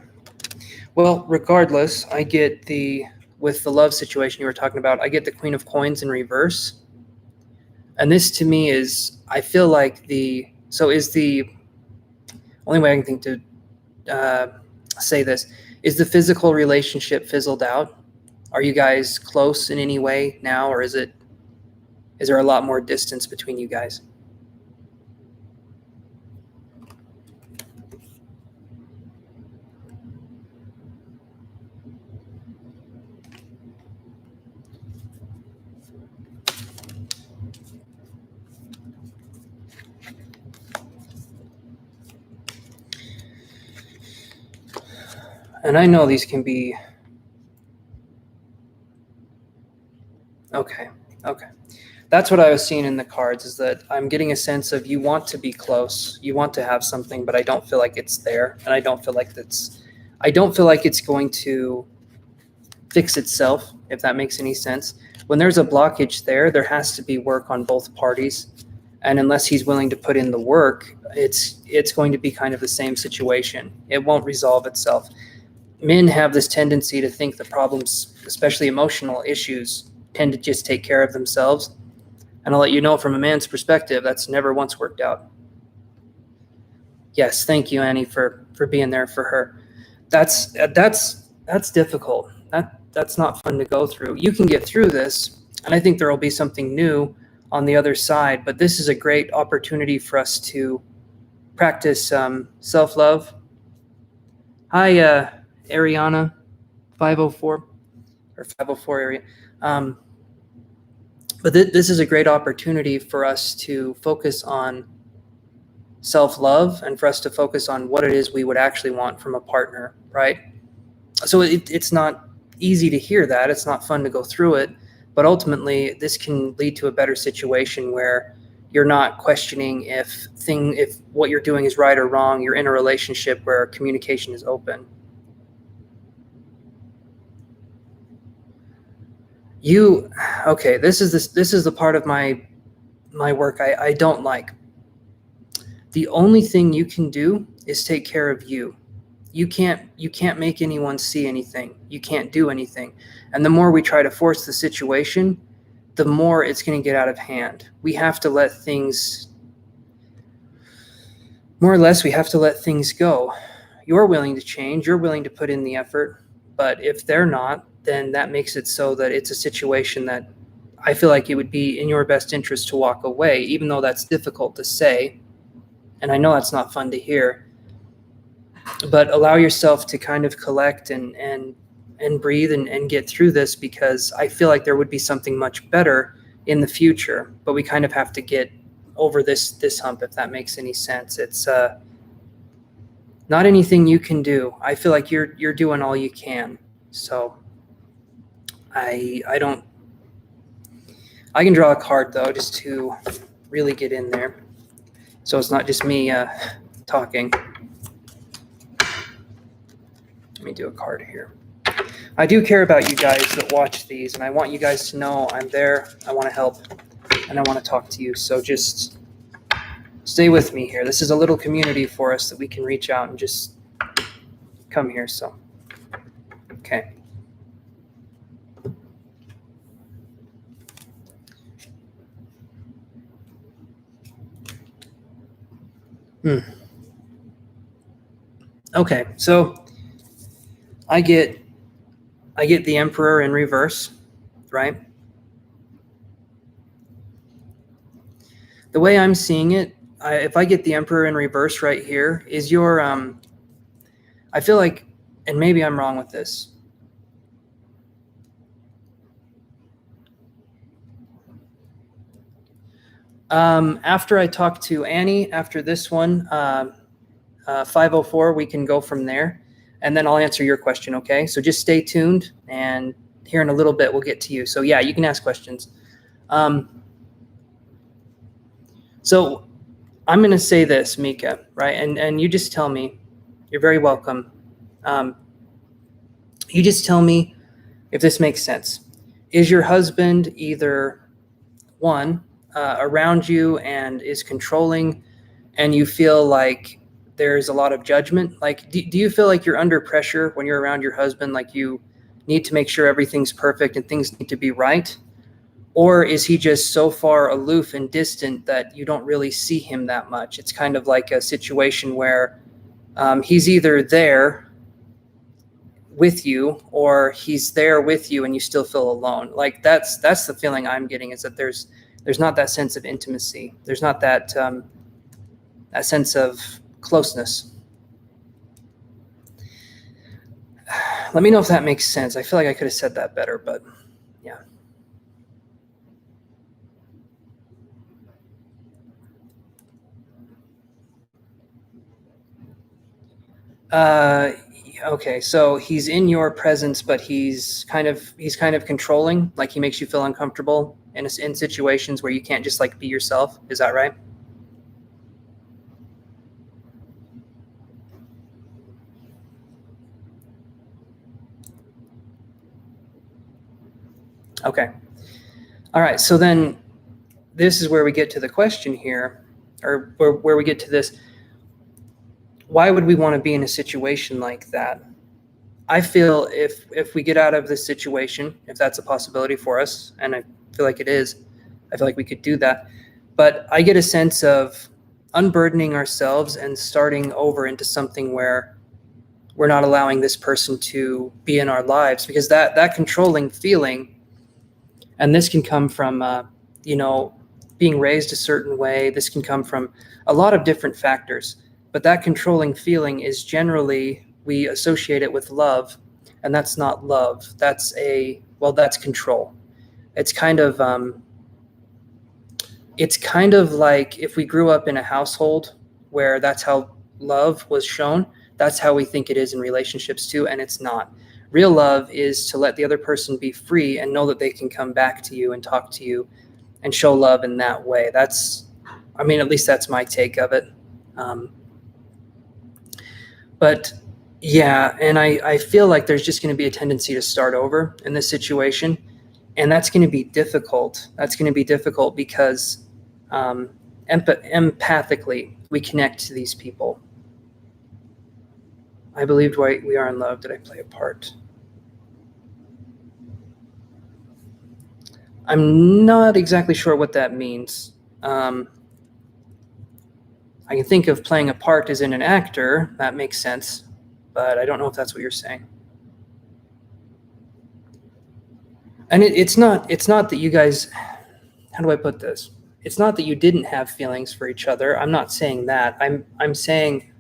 Well, regardless, I get with the love situation you were talking about, I get the Queen of Coins in reverse. And this to me is, I feel like is the only way I can think to say this, is the physical relationship fizzled out? Are you guys close in any way now, or is there a lot more distance between you guys? And I know these can be... Okay. That's what I was seeing in the cards, is that I'm getting a sense of you want to be close, you want to have something, but I don't feel like it's there, and I don't feel like it's going to fix itself, if that makes any sense. When there's a blockage there has to be work on both parties, and unless he's willing to put in the work, it's going to be kind of the same situation. It won't resolve itself. Men have this tendency to think the problems, especially emotional issues, tend to just take care of themselves. And I'll let you know, from a man's perspective, that's never once worked out. Yes, thank you, Annie, for being there for her. That's difficult. That's not fun to go through. You can get through this, and I think there will be something new on the other side, but this is a great opportunity for us to practice self-love. Hi, Ariana, 504 or 504 area. But this is a great opportunity for us to focus on self-love and for us to focus on what it is we would actually want from a partner, right? So it's not easy to hear that. It's not fun to go through it. But ultimately, this can lead to a better situation where you're not questioning if what you're doing is right or wrong. You're in a relationship where communication is open. Okay, this is the part of my work I don't like. The only thing you can do is take care of you. You can't make anyone see anything. You can't do anything. And the more we try to force the situation, the more it's going to get out of hand. We have to let things, more or less, we have to let things go. You're willing to change. You're willing to put in the effort. But if they're not, then that makes it so that it's a situation that I feel like it would be in your best interest to walk away, even though that's difficult to say. And I know that's not fun to hear. But allow yourself to kind of collect and breathe and get through this, because I feel like there would be something much better in the future. But we kind of have to get over this hump, if that makes any sense. It's not anything you can do. I feel like you're doing all you can. So I can draw a card, though, just to really get in there, so it's not just me talking. Let me do a card here. I do care about you guys that watch these, and I want you guys to know I'm there. I want to help, and I want to talk to you. So just stay with me here. This is a little community for us that we can reach out and just come here. So, okay. Okay, so I get the Emperor in reverse, right? The way I'm seeing it, if I get the Emperor in reverse right here, is your I feel like, and maybe I'm wrong with this. After I talk to Annie, after this one, 504, we can go from there, and then I'll answer your question, okay? So just stay tuned, and here in a little bit, we'll get to you. So yeah, you can ask questions. So I'm going to say this, Mika, right? And you just tell me. You're very welcome. You just tell me if this makes sense. Is your husband either, one, around you and is controlling, and you feel like there's a lot of judgment? Like, do you feel like you're under pressure when you're around your husband, like you need to make sure everything's perfect and things need to be right? Or is he just so far aloof and distant that you don't really see him that much? It's kind of like a situation where he's either there with you, or he's there with you and you still feel alone. Like that's the feeling I'm getting, is that there's not that sense of intimacy. There's not that that sense of closeness. Let me know if that makes sense. I feel like I could have said that better, but yeah. Okay, so he's in your presence, but he's kind of controlling. Like he makes you feel uncomfortable in situations where you can't just like be yourself. Is that right? Okay. All right. So then this is where we get to the question here, or where we get to this. Why would we want to be in a situation like that? I feel if we get out of this situation, if that's a possibility for us, and I feel like it is, I feel like we could do that. But I get a sense of unburdening ourselves and starting over into something where we're not allowing this person to be in our lives, because that controlling feeling, and this can come from you know, being raised a certain way. This can come from a lot of different factors, but that controlling feeling is generally, we associate it with love, and that's not love. That's that's control. It's kind of like if we grew up in a household where that's how love was shown, that's how we think it is in relationships too, and it's not. Real love is to let the other person be free and know that they can come back to you and talk to you and show love in that way. That's, I mean, at least that's my take of it. But yeah, and I feel like there's just going to be a tendency to start over in this situation. And that's going to be difficult. That's going to be difficult because empathically, we connect to these people. I believed we are in love. Did I play a part? I'm not exactly sure what that means. I can think of playing a part as in an actor. That makes sense. But I don't know if that's what you're saying. And it's not that you guys, how do I put this? It's not that you didn't have feelings for each other. I'm not saying that. I'm saying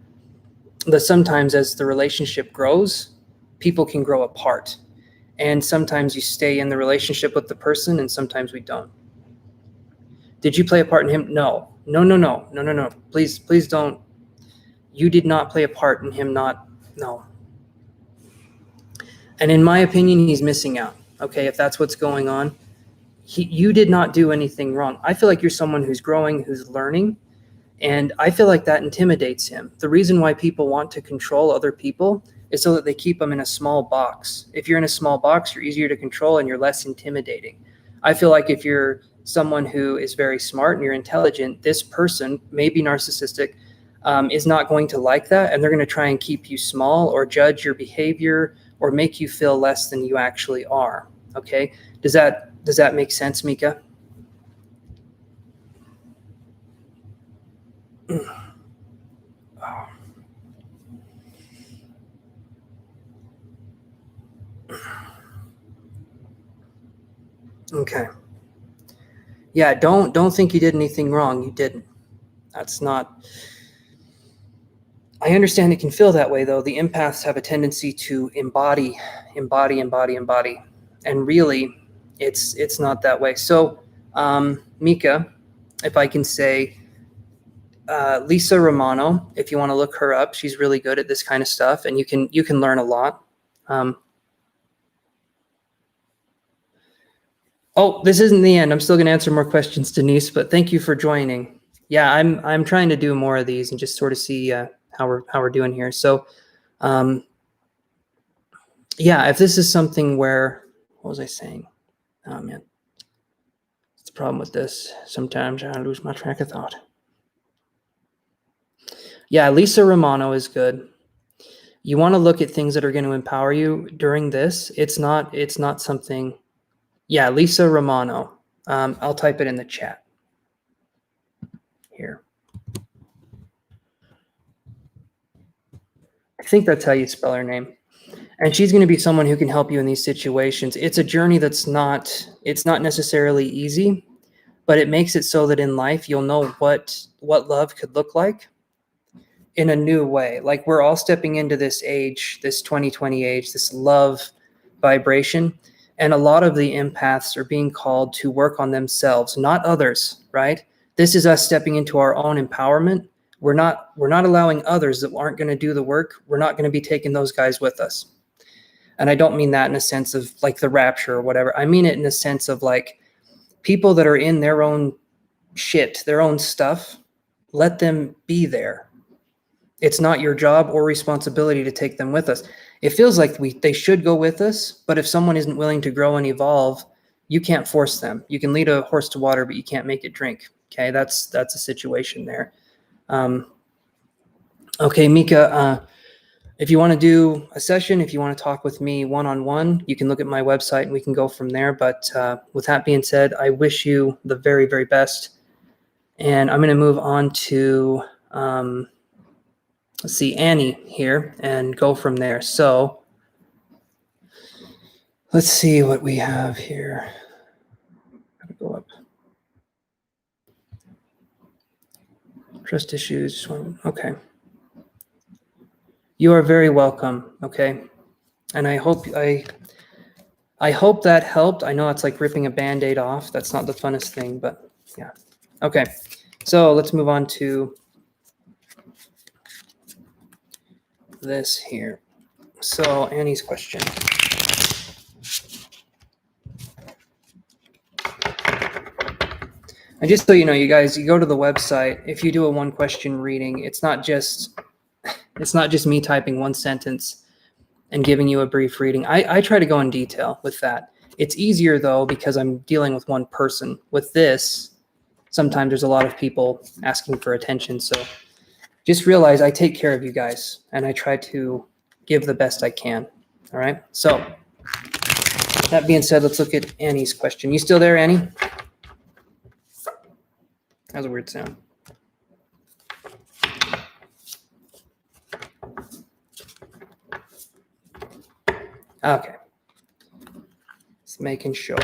that sometimes as the relationship grows, people can grow apart. And sometimes you stay in the relationship with the person and sometimes we don't. Did you play a part in him? No. No. Please don't. You did not play a part in him not. No. And in my opinion, he's missing out. Okay, if that's what's going on, you did not do anything wrong. I feel like you're someone who's growing, who's learning, and I feel like that intimidates him. The reason why people want to control other people is so that they keep them in a small box. If you're in a small box, you're easier to control and you're less intimidating. I feel like if you're someone who is very smart and you're intelligent, this person, maybe narcissistic, is not going to like that, and they're going to try and keep you small or judge your behavior or make you feel less than you actually are. Okay? Does that make sense, Mika? Okay. Yeah, don't think you did anything wrong. You didn't. That's not. I understand it can feel that way though. The empaths have a tendency to embody, and really, it's not that way. So, Mika, if I can say, Lisa Romano, if you want to look her up, she's really good at this kind of stuff, and you can learn a lot. Oh, this isn't the end. I'm still going to answer more questions, Denise, but thank you for joining. Yeah, I'm trying to do more of these and just sort of see how we're doing here. So, yeah, if this is something where, what was I saying? Oh man, it's the problem with this. Sometimes I lose my track of thought. Yeah, Lisa Romano is good. You want to look at things that are going to empower you during this. It's not something. Yeah, Lisa Romano. I'll type it in the chat here. I think that's how you spell her name. And she's going to be someone who can help you in these situations. It's a journey it's not necessarily easy, but it makes it so that in life you'll know what love could look like in a new way. Like we're all stepping into this age, this 2020 age, this love vibration. And a lot of the empaths are being called to work on themselves, not others, right? This is us stepping into our own empowerment. We're not allowing others that aren't going to do the work. We're not going to be taking those guys with us. And I don't mean that in a sense of like the rapture or whatever. I mean it in a sense of like people that are in their own shit, their own stuff, let them be there. It's not your job or responsibility to take them with us. It feels like they should go with us, but if someone isn't willing to grow and evolve, you can't force them. You can lead a horse to water, but you can't make it drink. Okay, that's a situation there. Okay, Mika, if you want to do a session, if you want to talk with me one-on-one, you can look at my website and we can go from there. But with that being said, I wish you the very, very best. And I'm going to move on to, let's see, Annie here and go from there. So let's see what we have here. Go up. Trust issues. Okay. You are very welcome. Okay. And I hope that helped. I know it's like ripping a Band-Aid off. That's not the funnest thing, but yeah. Okay. So let's move on to this here. So Annie's question. And just so you know, you guys, you go to the website, if you do a one question reading, it's not just me typing one sentence and giving you a brief reading. I try to go in detail with that. It's easier though, because I'm dealing with one person. With this, sometimes there's a lot of people asking for attention. So just realize I take care of you guys and I try to give the best I can. All right. So that being said, let's look at Annie's question. You still there, Annie? That was a weird sound. Okay. Just making sure.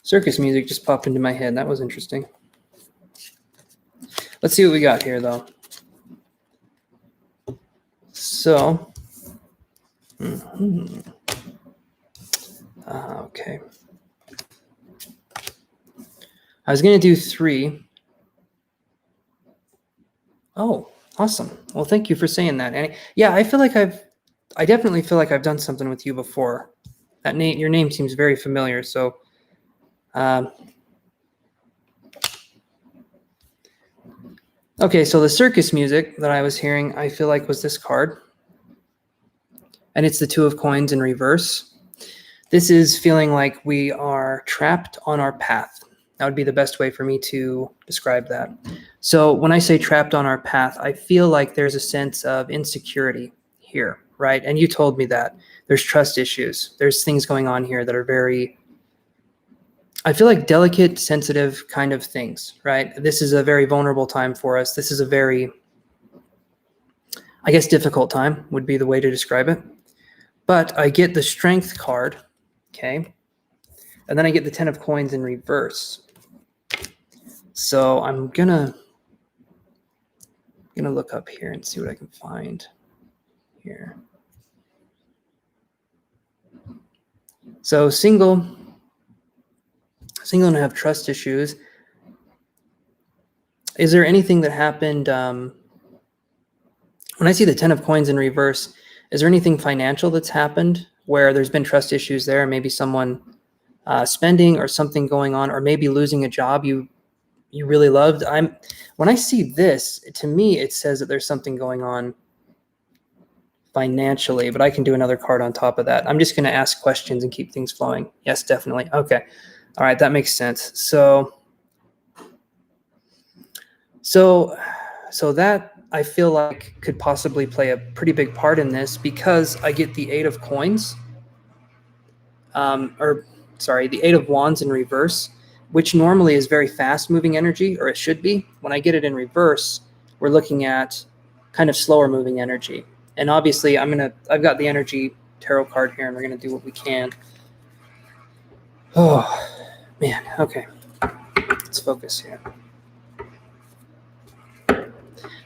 Circus music just popped into my head. That was interesting. Let's see what we got here, though. So, okay. I was going to do 3. Oh, awesome. Well, thank you for saying that, Annie. Yeah, I definitely feel like I've done something with you before. Your name seems very familiar. So, okay, so the circus music that I was hearing, I feel like was this card. And it's the 2 of coins in reverse. This is feeling like we are trapped on our path. That would be the best way for me to describe that. So when I say trapped on our path, I feel like there's a sense of insecurity here, right? And you told me that. There's trust issues. There's things going on here that are very, I feel like delicate, sensitive kind of things, right? This is a very vulnerable time for us. This is a very, I guess, difficult time would be the way to describe it. But I get the Strength card, okay? And then I get the 10 of coins in reverse. So I'm gonna look up here and see what I can find here. So single and have trust issues. Is there anything that happened when I see the 10 of coins in reverse? Is there anything financial that's happened where there's been trust issues there? Maybe someone spending or something going on, or maybe losing a job you really loved. When I see this, to me, it says that there's something going on financially, but I can do another card on top of that. I'm just going to ask questions and keep things flowing. Yes, definitely. Okay. All right. That makes sense. So that I feel like could possibly play a pretty big part in this, because I get the 8 of coins. the Eight of Wands in reverse, which normally is very fast-moving energy, or it should be. When I get it in reverse, we're looking at kind of slower moving energy. And obviously, I've got the energy tarot card here, and we're gonna do what we can. Oh man, okay. Let's focus here.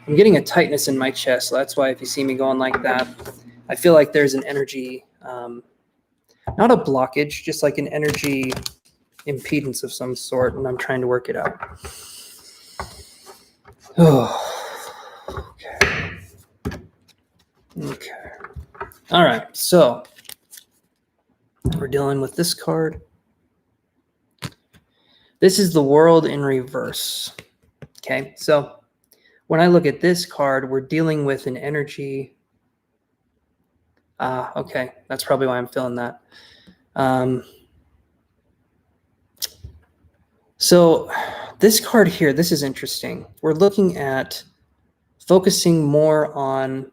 I'm getting a tightness in my chest, so that's why if you see me going like that, I feel like there's an energy, not a blockage, just like an energy impedance of some sort, and I'm trying to work it out. Oh, okay. Okay. All right, so we're dealing with this card. This is the World in reverse. Okay, so when I look at this card, we're dealing with an energy. Okay, that's probably why I'm feeling that. So this card here, this is interesting. We're looking at focusing more on,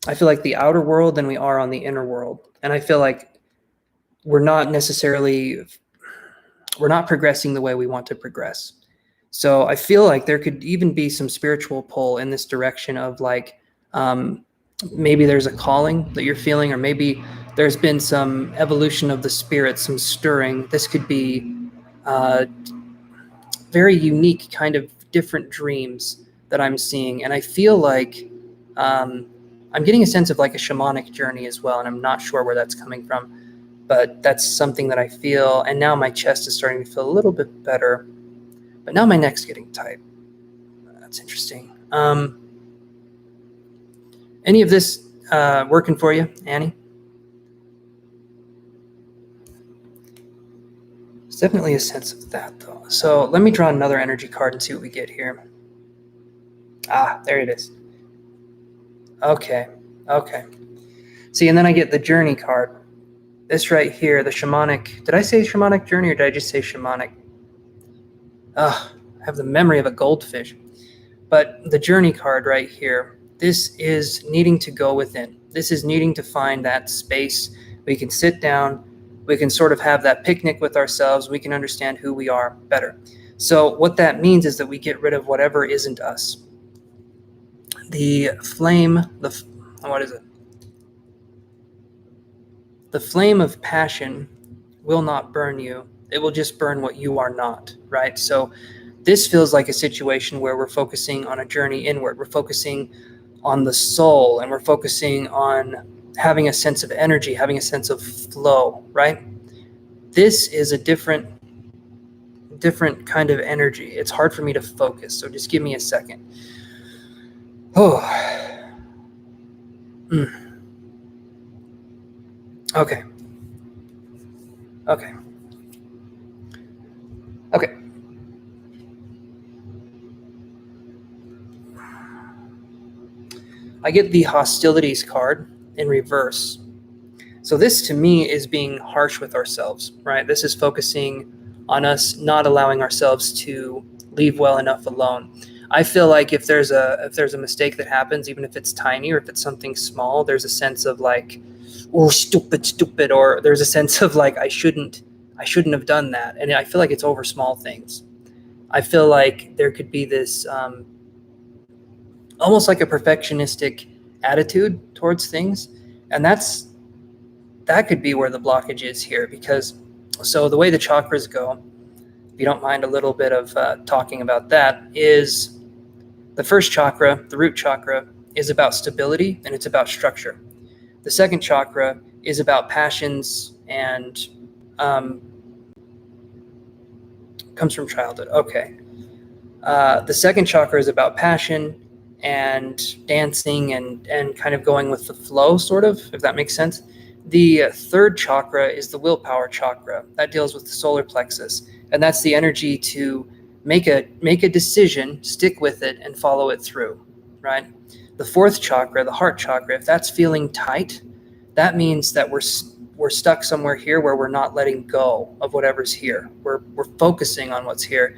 I feel like, the outer world than we are on the inner world. And I feel like we're not progressing the way we want to progress. So I feel like there could even be some spiritual pull in this direction of like, maybe there's a calling that you're feeling, or maybe there's been some evolution of the spirit, some stirring. This could be very unique, kind of different dreams that I'm seeing. And I feel like I'm getting a sense of like a shamanic journey as well. And I'm not sure where that's coming from, but that's something that I feel. And now my chest is starting to feel a little bit better, but now my neck's getting tight. That's interesting. Any of this working for you, Annie? There's definitely a sense of that, though. So let me draw another energy card and see what we get here. There it is. Okay. See, and then I get the journey card. This right here, the shamanic. Did I say shamanic journey, or did I just say shamanic? I have the memory of a goldfish. But the journey card right here, this is needing to go within. This is needing to find that space. We can sit down. We can sort of have that picnic with ourselves. We can understand who we are better. So what that means is that we get rid of whatever isn't us. The flame, what is it? The flame of passion will not burn you. It will just burn what you are not, right? So this feels like a situation where we're focusing on a journey inward. We're focusing on the soul, and we're focusing on having a sense of energy, having a sense of flow, right? This is a different kind of energy. It's hard for me to focus, so just give me a second. Okay. I get the hostilities card in reverse. So this to me is being harsh with ourselves, right? This is focusing on us not allowing ourselves to leave well enough alone. I feel like if there's a mistake that happens, even if it's tiny or if it's something small, there's a sense of like, oh, stupid, or there's a sense of like, I shouldn't have done that. And I feel like it's over small things. I feel like there could be this almost like a perfectionistic attitude towards things. And that could be where the blockage is here, because so the way the chakras go, if you don't mind a little bit of talking about that, is the first chakra, the root chakra, is about stability and it's about structure. The second chakra is about passions and comes from childhood. Okay. The second chakra is about passion and dancing and kind of going with the flow, sort of, if that makes sense. The third chakra is the willpower chakra. That deals with the solar plexus. And that's the energy to make a decision, stick with it, and follow it through, right? The fourth chakra, the heart chakra, if that's feeling tight, that means that we're stuck somewhere here where we're not letting go of whatever's here. We're focusing on what's here.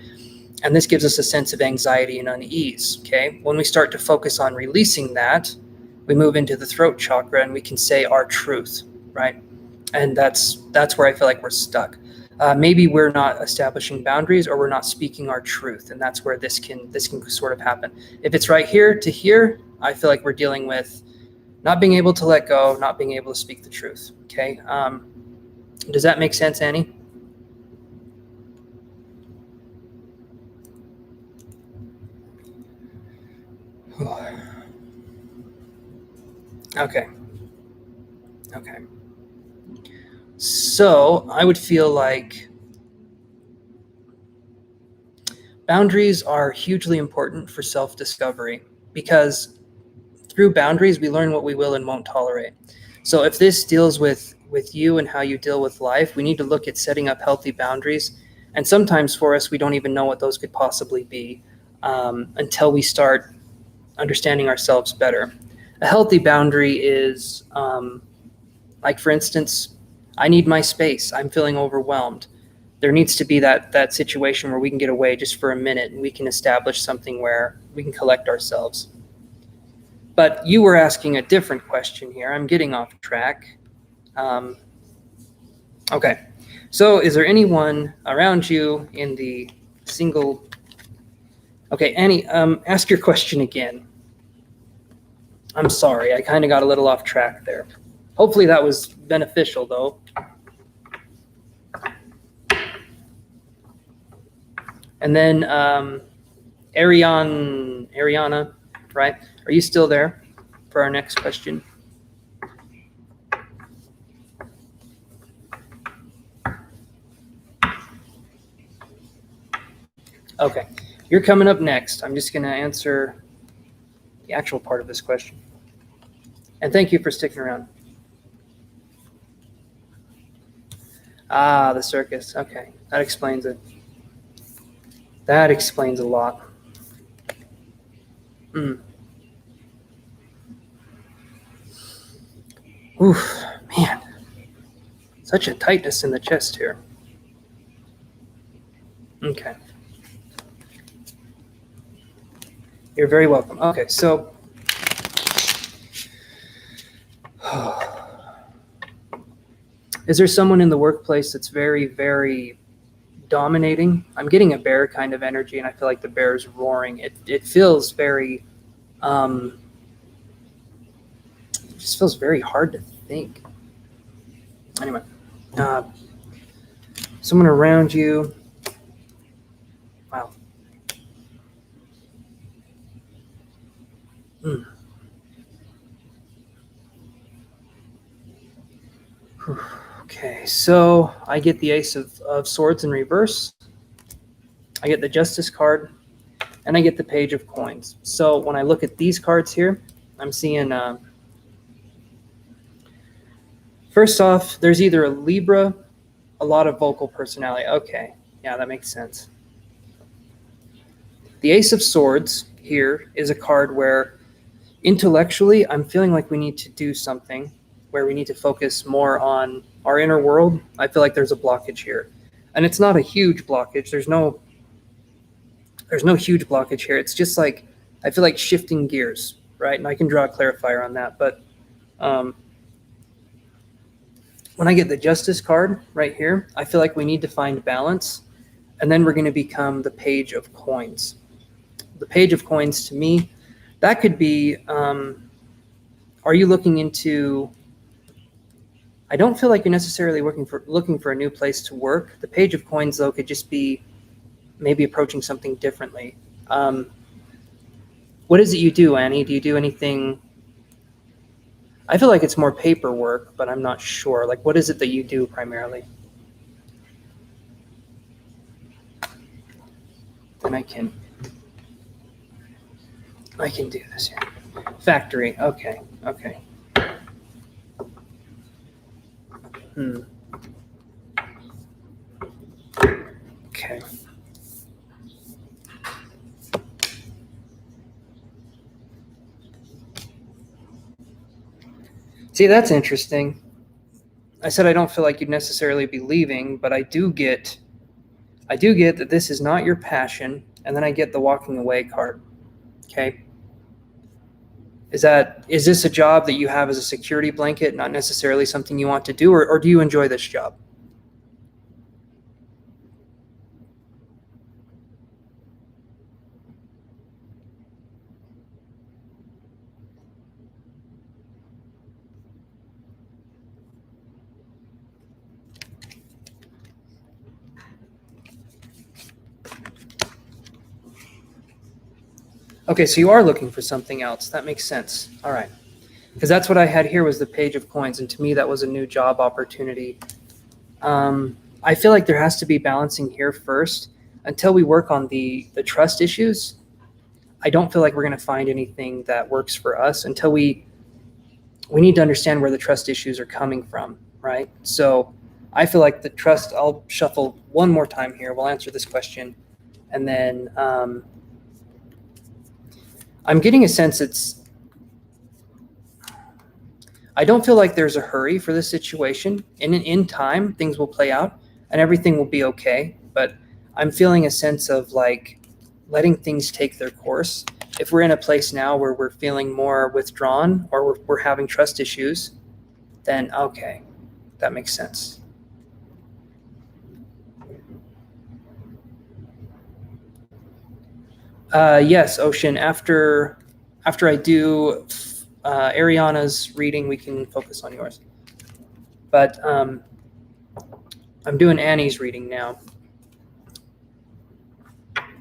And this gives us a sense of anxiety and unease, okay? When we start to focus on releasing that, we move into the throat chakra and we can say our truth, right? And that's where I feel like we're stuck. Maybe we're not establishing boundaries, or we're not speaking our truth, and that's where this can sort of happen. If it's right here to here, I feel like we're dealing with not being able to let go, not being able to speak the truth. Okay, does that make sense, Annie? Okay. Okay. So I would feel like boundaries are hugely important for self-discovery, because through boundaries we learn what we will and won't tolerate. So if this deals with you and how you deal with life, we need to look at setting up healthy boundaries. And sometimes for us, we don't even know what those could possibly be until we start understanding ourselves better. A healthy boundary is like, for instance, I need my space. I'm feeling overwhelmed. There needs to be that situation where we can get away just for a minute and we can establish something where we can collect ourselves. But you were asking a different question here. I'm getting off track. Okay. So is there anyone around you in the single... Okay, Annie, ask your question again. I'm sorry, I kind of got a little off track there. Hopefully that was beneficial, though. And then Ariana, right? Are you still there for our next question? Okay, you're coming up next. I'm just going to answer the actual part of this question. And thank you for sticking around. Ah, the circus. Okay, that explains it. That explains a lot. Oof, man. Such a tightness in the chest here. Okay. You're very welcome. Okay, so is there someone in the workplace that's very, very dominating? I'm getting a bear kind of energy, and I feel like the bear is roaring. It feels very, it just feels very hard to think. Anyway, someone around you. Wow. Okay, so I get the Ace of Swords in reverse. I get the Justice card, and I get the Page of Coins. So when I look at these cards here, I'm seeing, first off, there's either a Libra, a lot of vocal personality. Okay, yeah, that makes sense. The Ace of Swords here is a card where intellectually I'm feeling like we need to do something, where we need to focus more on our inner world. I feel like there's a blockage here. And it's not a huge blockage. There's no huge blockage here. It's just like, I feel like shifting gears, right? And I can draw a clarifier on that. But when I get the Justice card right here, I feel like we need to find balance. And then we're going to become the Page of Coins. The Page of Coins, to me, that could be, are you looking into... I don't feel like you're necessarily looking for a new place to work. The Page of Coins, though, could just be maybe approaching something differently. What is it you do, Annie? Do you do anything? I feel like it's more paperwork, but I'm not sure. Like, what is it that you do primarily? Then I can do this here. Factory. Okay. Okay. Okay. See, that's interesting. I said I don't feel like you'd necessarily be leaving, but I do get that this is not your passion, and then I get the walking away card. Okay. Is this a job that you have as a security blanket, not necessarily something you want to do, or do you enjoy this job? Okay, so you are looking for something else. That makes sense. All right. Because that's what I had here was the page of coins, and to me that was a new job opportunity. I feel like there has to be balancing here first. Until we work on the trust issues, I don't feel like we're going to find anything that works for us until we need to understand where the trust issues are coming from, right? So I feel like the trust, I'll shuffle one more time here. We'll answer this question. And then I'm getting a sense I don't feel like there's a hurry for this situation. In time, things will play out and everything will be okay. But I'm feeling a sense of like letting things take their course. If we're in a place now where we're feeling more withdrawn or we're having trust issues, then okay, that makes sense. Yes, Ocean, after I do Ariana's reading, we can focus on yours. But I'm doing Annie's reading now.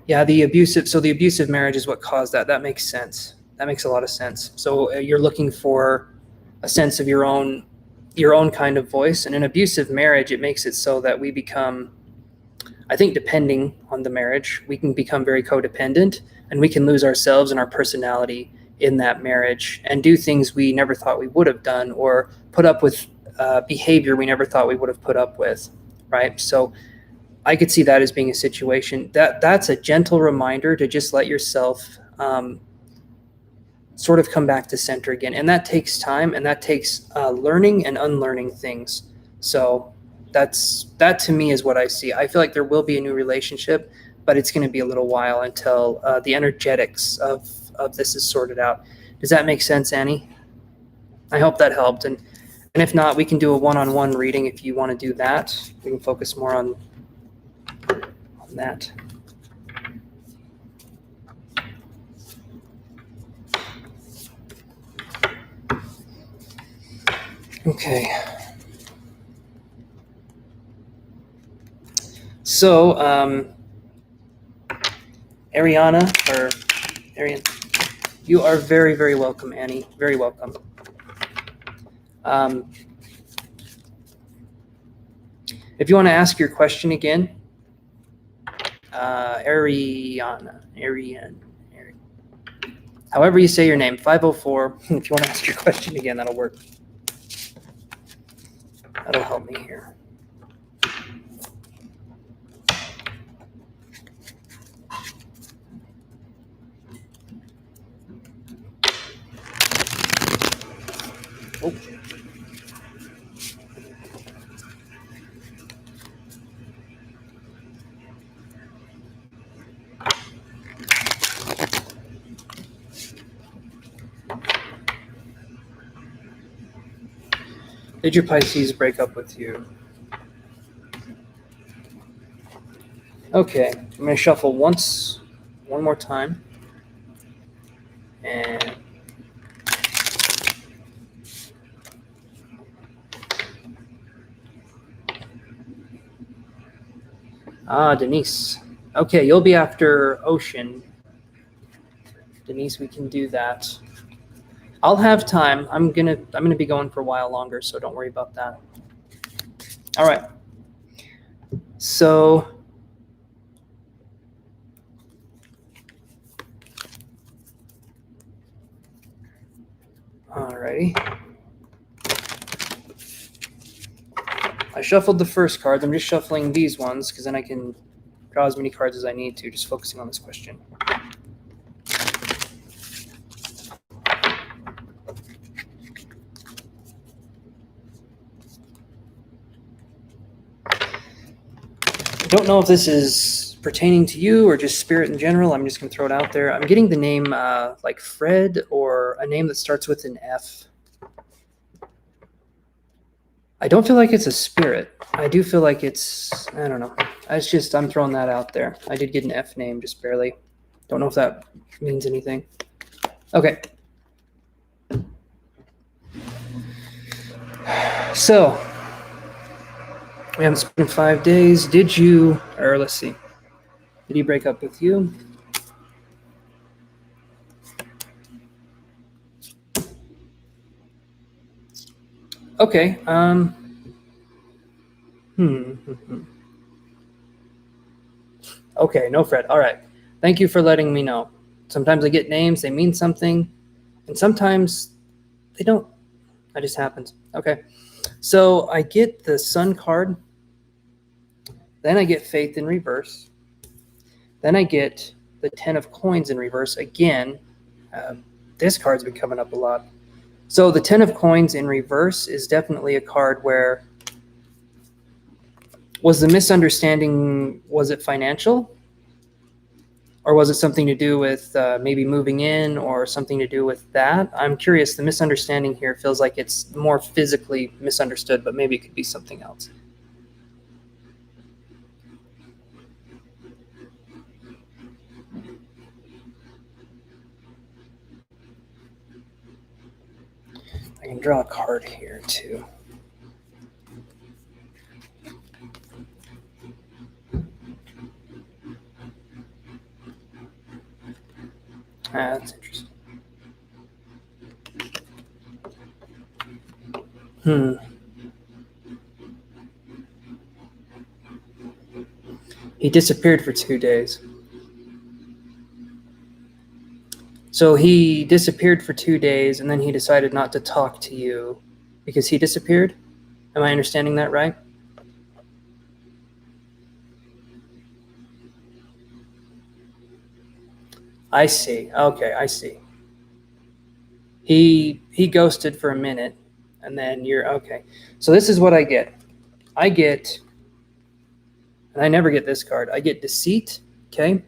Yeah, the abusive marriage is what caused that. That makes sense. That makes a lot of sense. So you're looking for a sense of your own kind of voice. And in abusive marriage, it makes it so that we become, I think, depending on the marriage, we can become very codependent and we can lose ourselves and our personality in that marriage and do things we never thought we would have done or put up with behavior we never thought we would have put up with, right? So I could see that as being a situation that's a gentle reminder to just let yourself sort of come back to center again. And that takes time and that takes learning and unlearning things. So that to me is what I see. I feel like there will be a new relationship, but it's going to be a little while until the energetics of this is sorted out. Does that make sense, Annie? I hope that helped. And if not, we can do a one-on-one reading if you want to do that. We can focus more on that. Okay. So, Ariana, or Arian, you are very, very welcome, Annie. Very welcome. If you want to ask your question again, Ariana, however you say your name, 504. If you want to ask your question again, that'll work. That'll help me here. Oh. Did your Pisces break up with you? Okay, I'm going to shuffle one more time. And Denise. Okay, you'll be after Ocean. Denise, we can do that. I'll have time. I'm gonna be going for a while longer, so don't worry about that. All right. So alrighty. I shuffled the first card. I'm just shuffling these ones because then I can draw as many cards as I need to, just focusing on this question. I don't know if this is pertaining to you or just spirit in general. I'm just going to throw it out there. I'm getting the name like Fred or a name that starts with an F. I don't feel like it's a spirit. I do feel like it's, I don't know. It's just, I'm throwing that out there. I did get an F name, just barely. Don't know if that means anything. Okay. So, we haven't spoken in 5 days. Did you, or let's see, did he break up with you? Okay. Okay, no Fred. All right. Thank you for letting me know. Sometimes I get names, they mean something, and sometimes they don't. That just happens. Okay. So I get the Sun card. Then I get Faith in reverse. Then I get the 10 of coins in reverse again. This card's been coming up a lot. So the 10 of coins in reverse is definitely a card where, was the misunderstanding, was it financial? Or was it something to do with maybe moving in or something to do with that? I'm curious. The misunderstanding here feels like it's more physically misunderstood, but maybe it could be something else. I can draw a card here too. That's interesting. He disappeared for 2 days. So he disappeared for 2 days, and then he decided not to talk to you because he disappeared? Am I understanding that right? I see. Okay, I see. He ghosted for a minute, and then you're okay. So this is what I get. I get, and I never get this card. I get deceit, okay?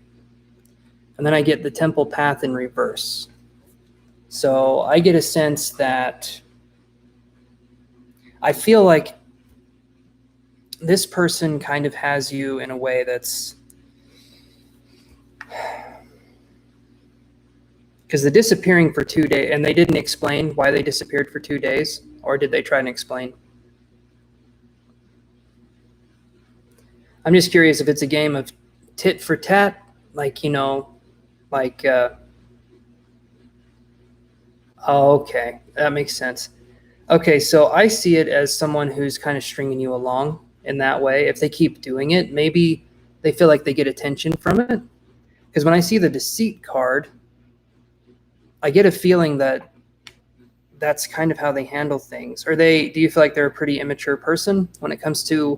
And then I get the temple path in reverse. So I get a sense that I feel like this person kind of has you in a way that's, because the disappearing for 2 days, and they didn't explain why they disappeared for 2 days, or did they try and explain? I'm just curious if it's a game of tit for tat, like, you know, like, oh, okay, that makes sense. Okay, so I see it as someone who's kind of stringing you along in that way. If they keep doing it, maybe they feel like they get attention from it. Because when I see the deceit card, I get a feeling that that's kind of how they handle things. Do you feel like they're a pretty immature person when it comes to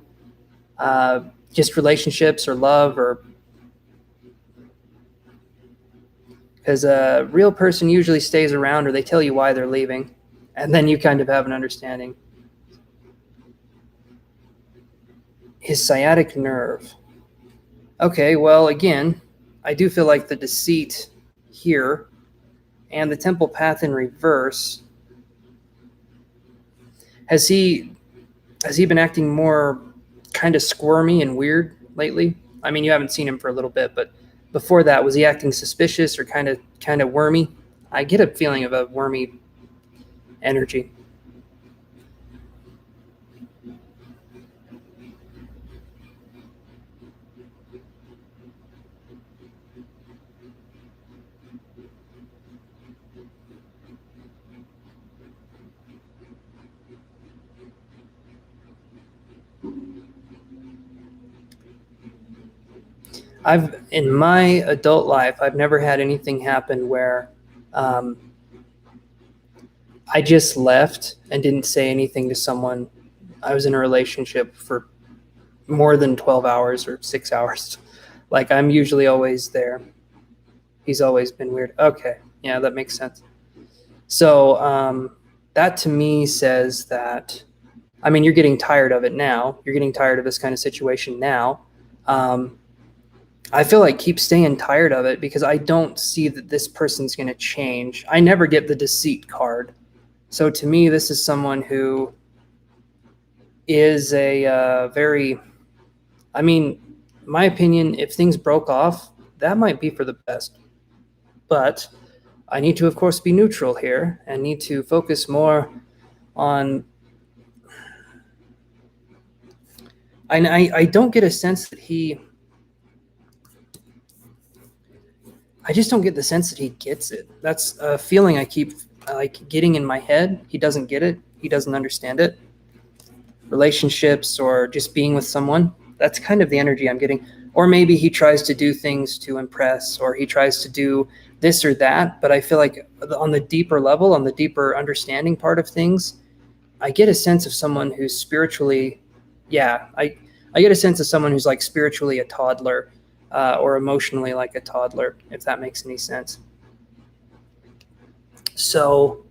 just relationships or love, or because a real person usually stays around, or they tell you why they're leaving, and then you kind of have an understanding. His sciatic nerve. Okay, well, again, I do feel like the deceit here and the temple path in reverse. Has he been acting more kind of squirmy and weird lately? I mean, you haven't seen him for a little bit, but before that, was he acting suspicious or kind of wormy? I get a feeling of a wormy energy. In my adult life, I've never had anything happen where I just left and didn't say anything to someone. I was in a relationship for more than 12 hours or 6 hours. Like, I'm usually always there. He's always been weird. Okay. Yeah, that makes sense. So that to me says that, I mean, you're getting tired of it now. You're getting tired of this kind of situation now. I feel like keep staying tired of it because I don't see that this person's going to change. I never get the deceit card. So to me, this is someone who is a very, I mean, my opinion, if things broke off, that might be for the best. But I need to, of course, be neutral here and need to focus more on. I don't get a sense that he. I just don't get the sense that he gets it. That's a feeling I keep like getting in my head. He doesn't get it. He doesn't understand it. Relationships or just being with someone. That's kind of the energy I'm getting. Or maybe he tries to do things to impress, or he tries to do this or that. But I feel like on the deeper level, on the deeper understanding part of things, I get a sense of someone who's spiritually, yeah, I get a sense of someone who's like spiritually a toddler, or emotionally like a toddler, if that makes any sense. So,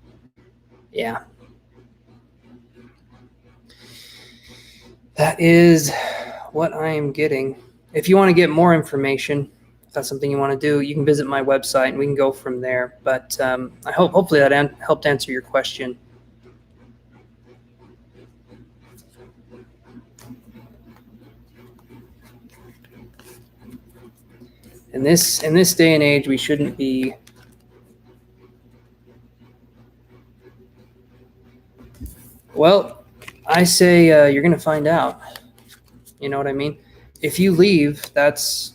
yeah. That is what I am getting. If you want to get more information, if that's something you want to do, you can visit my website and we can go from there. But I hopefully that helped answer your question. In this day and age, we shouldn't be. Well, I say you're going to find out. You know what I mean? If you leave, that's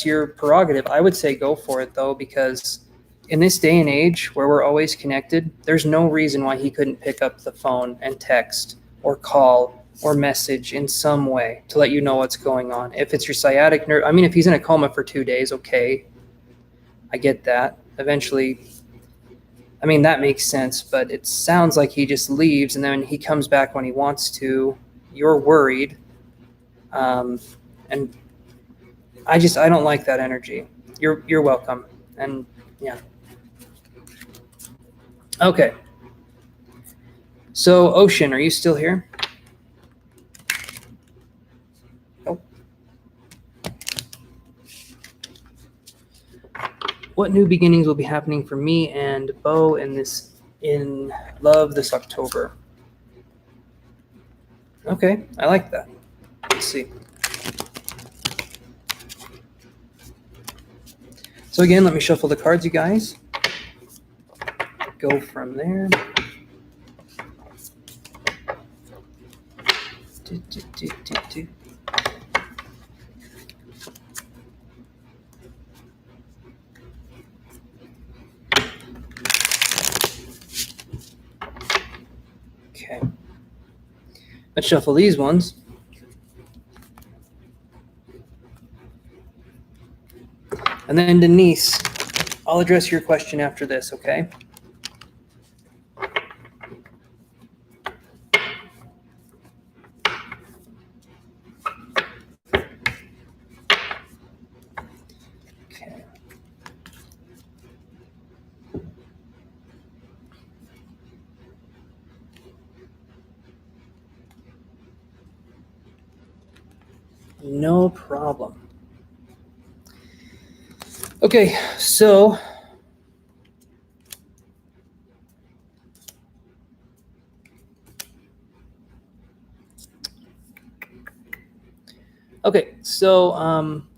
your prerogative. I would say go for it though, because in this day and age where we're always connected, there's no reason why he couldn't pick up the phone and text or call or message in some way to let you know what's going on. If it's your sciatic nerve, I mean, if he's in a coma for 2 days, okay, I get that. Eventually, I mean, that makes sense, but it sounds like he just leaves and then he comes back when he wants to. You're worried. And I don't like that energy. You're welcome. And yeah. Okay. So Ocean, are you still here? Oh. What new beginnings will be happening for me and Bo in love this October? Okay, I like that. Let's see. So again, let me shuffle the cards, you guys. Go from there. Okay. Let's shuffle these ones. And then Denise, I'll address your question after this, okay? Okay. No problem. Okay, so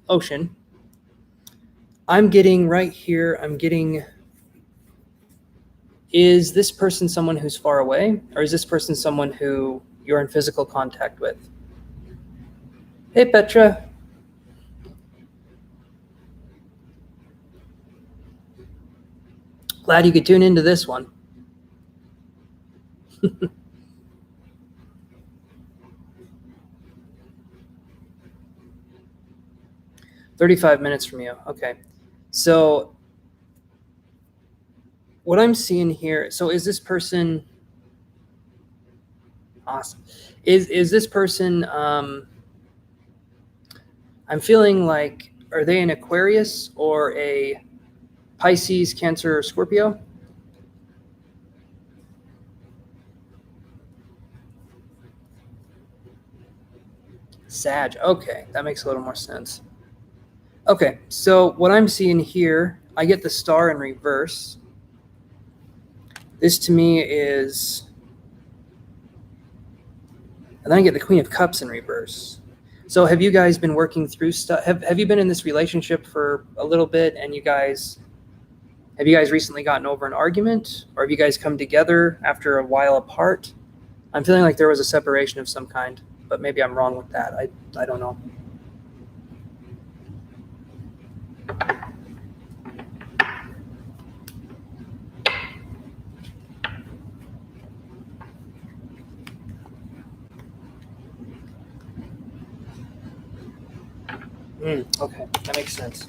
Ocean, I'm getting right here, is this person someone who's far away, or is this person someone who you're in physical contact with? Hey, Petra. Glad you could tune into this one. 35 minutes from you. Okay. So what I'm seeing here, so is this person awesome? Is this person I'm feeling like, are they an Aquarius or a Pisces, Cancer, or Scorpio? Sag. Okay, that makes a little more sense. Okay, so what I'm seeing here, I get the star in reverse. This to me is, and then I get the Queen of Cups in reverse. So have you guys been working through stuff? Have you been in this relationship for a little bit, and have you guys recently gotten over an argument, or have you guys come together after a while apart? I'm feeling like there was a separation of some kind, but maybe I'm wrong with that. I don't know. Okay, that makes sense.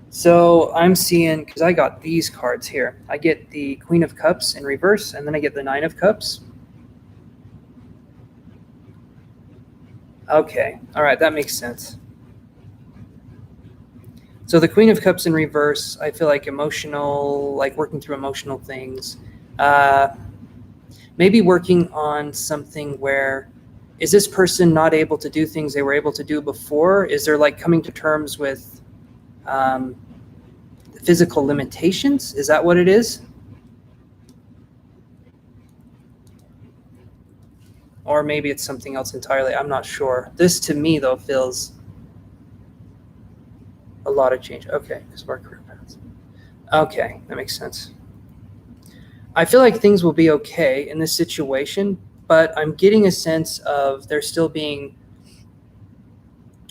So I'm seeing, because I got these cards here, I get the Queen of Cups in reverse, and then I get the Nine of Cups. Okay, all right, that makes sense. So the Queen of Cups in reverse, I feel like emotional, like working through emotional things. Maybe working on something where, is this person not able to do things they were able to do before? Is there like coming to terms with physical limitations? Is that what it is? Or maybe it's something else entirely. I'm not sure. This to me, though, feels a lot of change. Okay, because of our career paths. Okay, that makes sense. I feel like things will be okay in this situation, but I'm getting a sense of there still being,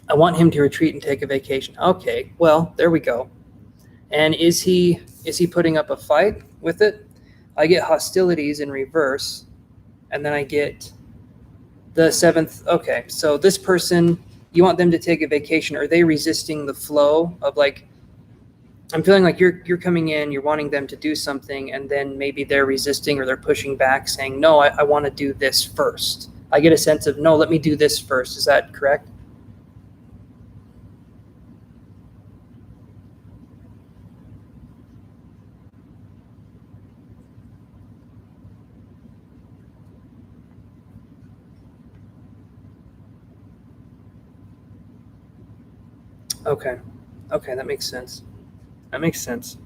I want him to retreat and take a vacation. Okay, well, there we go. And is he putting up a fight with it? I get hostilities in reverse, and then I get the seventh. Okay, so this person, you want them to take a vacation. Are they resisting the flow of, like, I'm feeling like you're coming in, you're wanting them to do something, and then maybe they're resisting or they're pushing back, saying, no, I want to do this first. I get a sense of, no, let me do this first. Is that correct? Okay. Okay, that makes sense. That makes sense.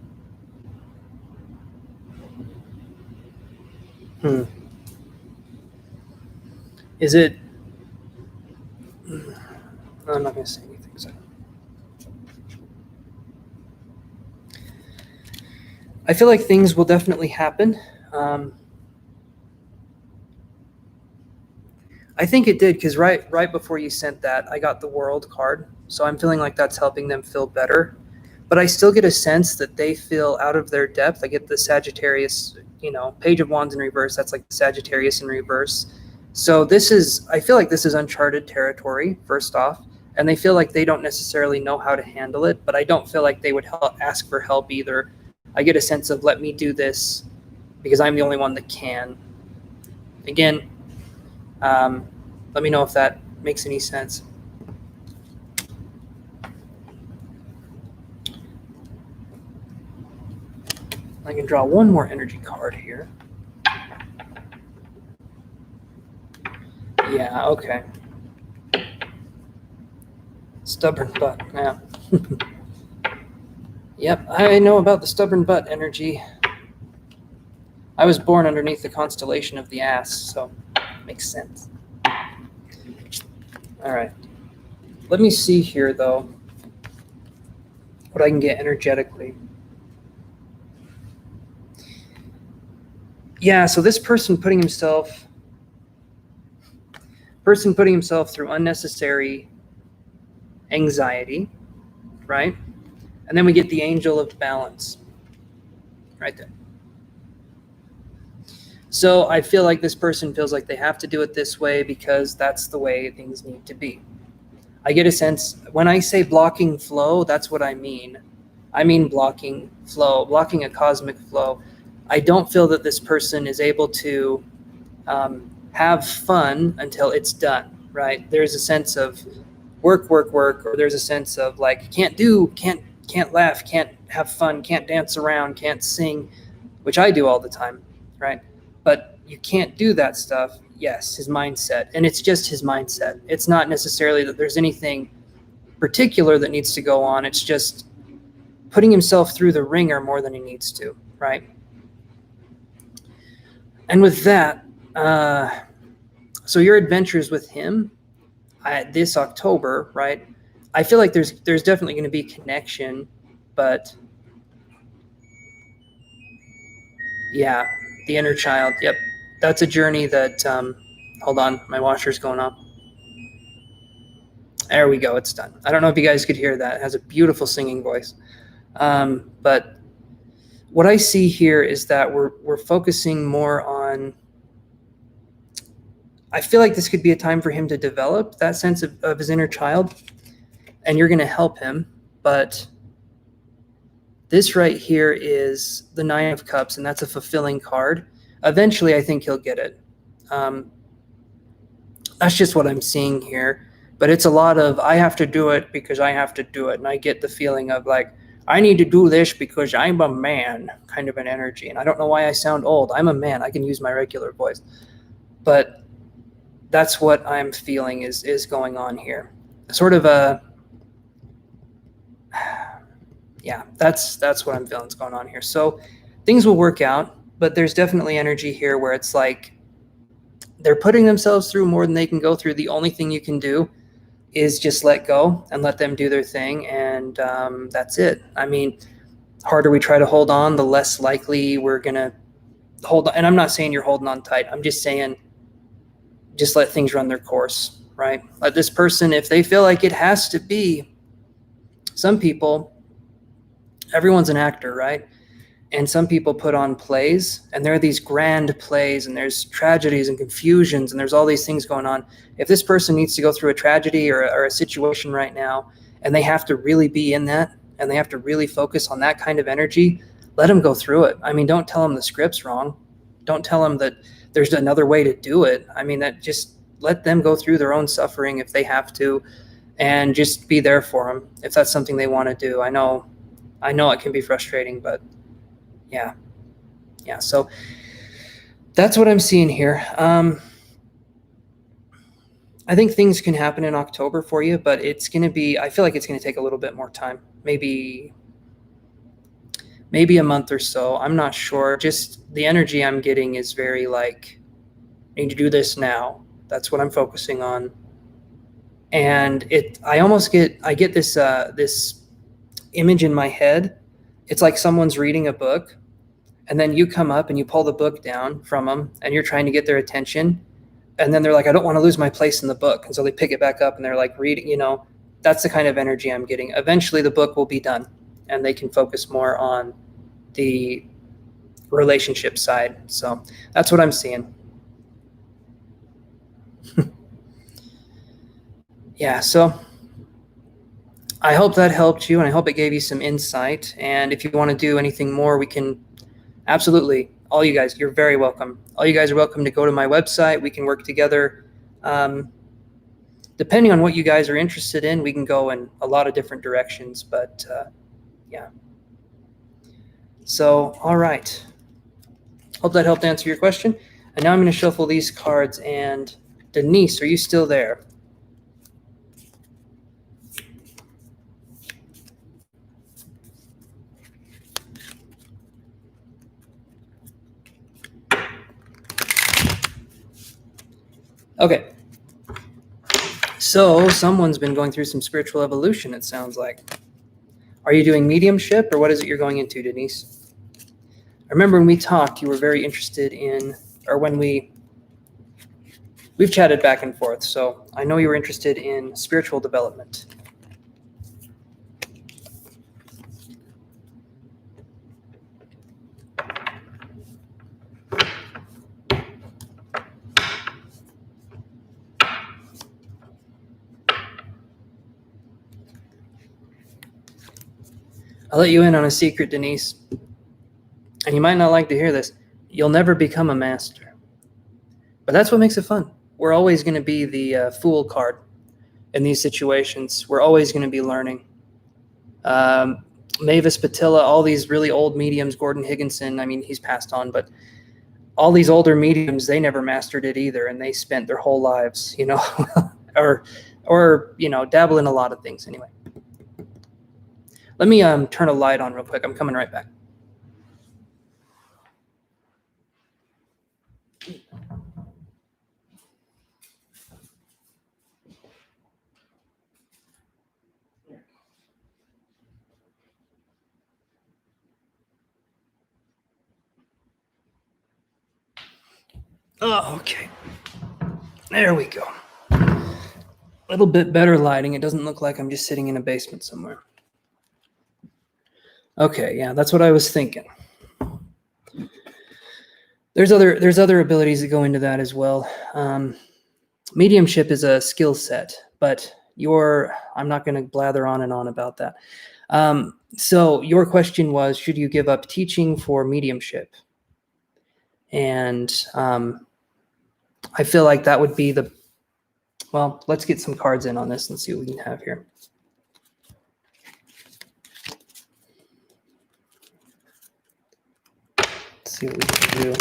Is it? I'm not going to say anything. So. I feel like things will definitely happen. I think it did, because right before you sent that, I got the World card. So I'm feeling like that's helping them feel better. But I still get a sense that they feel out of their depth. I get the Sagittarius, Page of Wands in reverse. That's like the Sagittarius in reverse. So I feel like this is uncharted territory, first off. And they feel like they don't necessarily know how to handle it, but I don't feel like they would ask for help either. I get a sense of, let me do this because I'm the only one that can. Again, let me know if that makes any sense. I can draw one more energy card here. Yeah, okay. Stubborn butt, yeah. Yep, I know about the stubborn butt energy. I was born underneath the constellation of the ass, so it makes sense. All right. Let me see here, though, what I can get energetically. Yeah, so this person putting himself through unnecessary anxiety, right? And then we get the Angel of Balance right there. So I feel like this person feels like they have to do it this way because that's the way things need to be. I get a sense, when I say blocking flow, that's what I mean. I mean blocking flow, blocking a cosmic flow. I don't feel that this person is able to have fun until it's done, right? There's a sense of work, or there's a sense of like, can't laugh, can't have fun, can't dance around, can't sing, which I do all the time, right? But you can't do that stuff. Yes, his mindset. And it's just his mindset. It's not necessarily that there's anything particular that needs to go on. It's just putting himself through the ringer more than he needs to, right? And with that, so your adventures with him this October, right? I feel like there's definitely going to be connection, but yeah, the inner child. Yep, that's a journey that. Hold on, my washer's going off. There we go. It's done. I don't know if you guys could hear that. It has a beautiful singing voice. But what I see here is that we're focusing more on. I feel like this could be a time for him to develop that sense of his inner child, and you're going to help him. But this right here is the Nine of Cups, and that's a fulfilling card. Eventually, I think he'll get it. That's just what I'm seeing here. But it's a lot of, I have to do it because I have to do it. And I get the feeling of like, I need to do this because I'm a man, kind of an energy. And I don't know why I sound old. I'm a man. I can use my regular voice. But that's what I'm feeling is going on here. Sort of a, yeah, that's what I'm feeling is going on here. So things will work out, but there's definitely energy here where it's like they're putting themselves through more than they can go through. The only thing you can do is just let go and let them do their thing. And that's it. I mean, harder we try to hold on, the less likely we're going to hold on. And I'm not saying you're holding on tight. I'm just saying, just let things run their course, right? Let this person, if they feel like it has to be, some people, everyone's an actor, right? And some people put on plays, and there are these grand plays, and there's tragedies and confusions, and there's all these things going on. If this person needs to go through a tragedy or a situation right now, and they have to really be in that, and they have to really focus on that kind of energy, let them go through it. I mean, don't tell them the script's wrong. Don't tell them that there's another way to do it. I mean, that just let them go through their own suffering if they have to, and just be there for them if that's something they want to do. I know it can be frustrating, but yeah. So that's what I'm seeing here. I think things can happen in October for you, but it's going to be, I feel like it's going to take a little bit more time, maybe a month or so. I'm not sure. Just the energy I'm getting is very like, I need to do this now. That's what I'm focusing on. And I get this, this image in my head. It's like someone's reading a book, and then you come up and you pull the book down from them, and you're trying to get their attention. And then they're like, I don't want to lose my place in the book. And so they pick it back up and they're like reading, that's the kind of energy I'm getting. Eventually the book will be done and they can focus more on the relationship side. So that's what I'm seeing. Yeah. So I hope that helped you, and I hope it gave you some insight. And if you want to do anything more, we can absolutely, all you guys, you're very welcome. All you guys are welcome to go to my website. We can work together. Depending on what you guys are interested in, we can go in a lot of different directions, but yeah. So, all right. Hope that helped answer your question. And now I'm going to shuffle these cards. And Denise, are you still there? Okay. So someone's been going through some spiritual evolution, it sounds like. Are you doing mediumship, or what is it you're going into, Denise? I remember when we talked, you were very interested in, or when we've chatted back and forth, so I know you were interested in spiritual development. I'll let you in on a secret, Denise. And you might not like to hear this. You'll never become a master. But that's what makes it fun. We're always going to be the fool card in these situations. We're always going to be learning. Mavis Patilla, all these really old mediums, Gordon Higginson, I mean, he's passed on, but all these older mediums, they never mastered it either. And they spent their whole lives, or or, you know, dabble in a lot of things anyway. Let me turn a light on real quick. I'm coming right back. Oh, okay. There we go. A little bit better lighting. It doesn't look like I'm just sitting in a basement somewhere. Okay, yeah, that's what I was thinking. There's other abilities that go into that as well. Mediumship is a skill set, but I'm not going to blather on and on about that. So your question was, should you give up teaching for mediumship? And I feel like that would be well, let's get some cards in on this and see what we can have here. Let's see what we can do.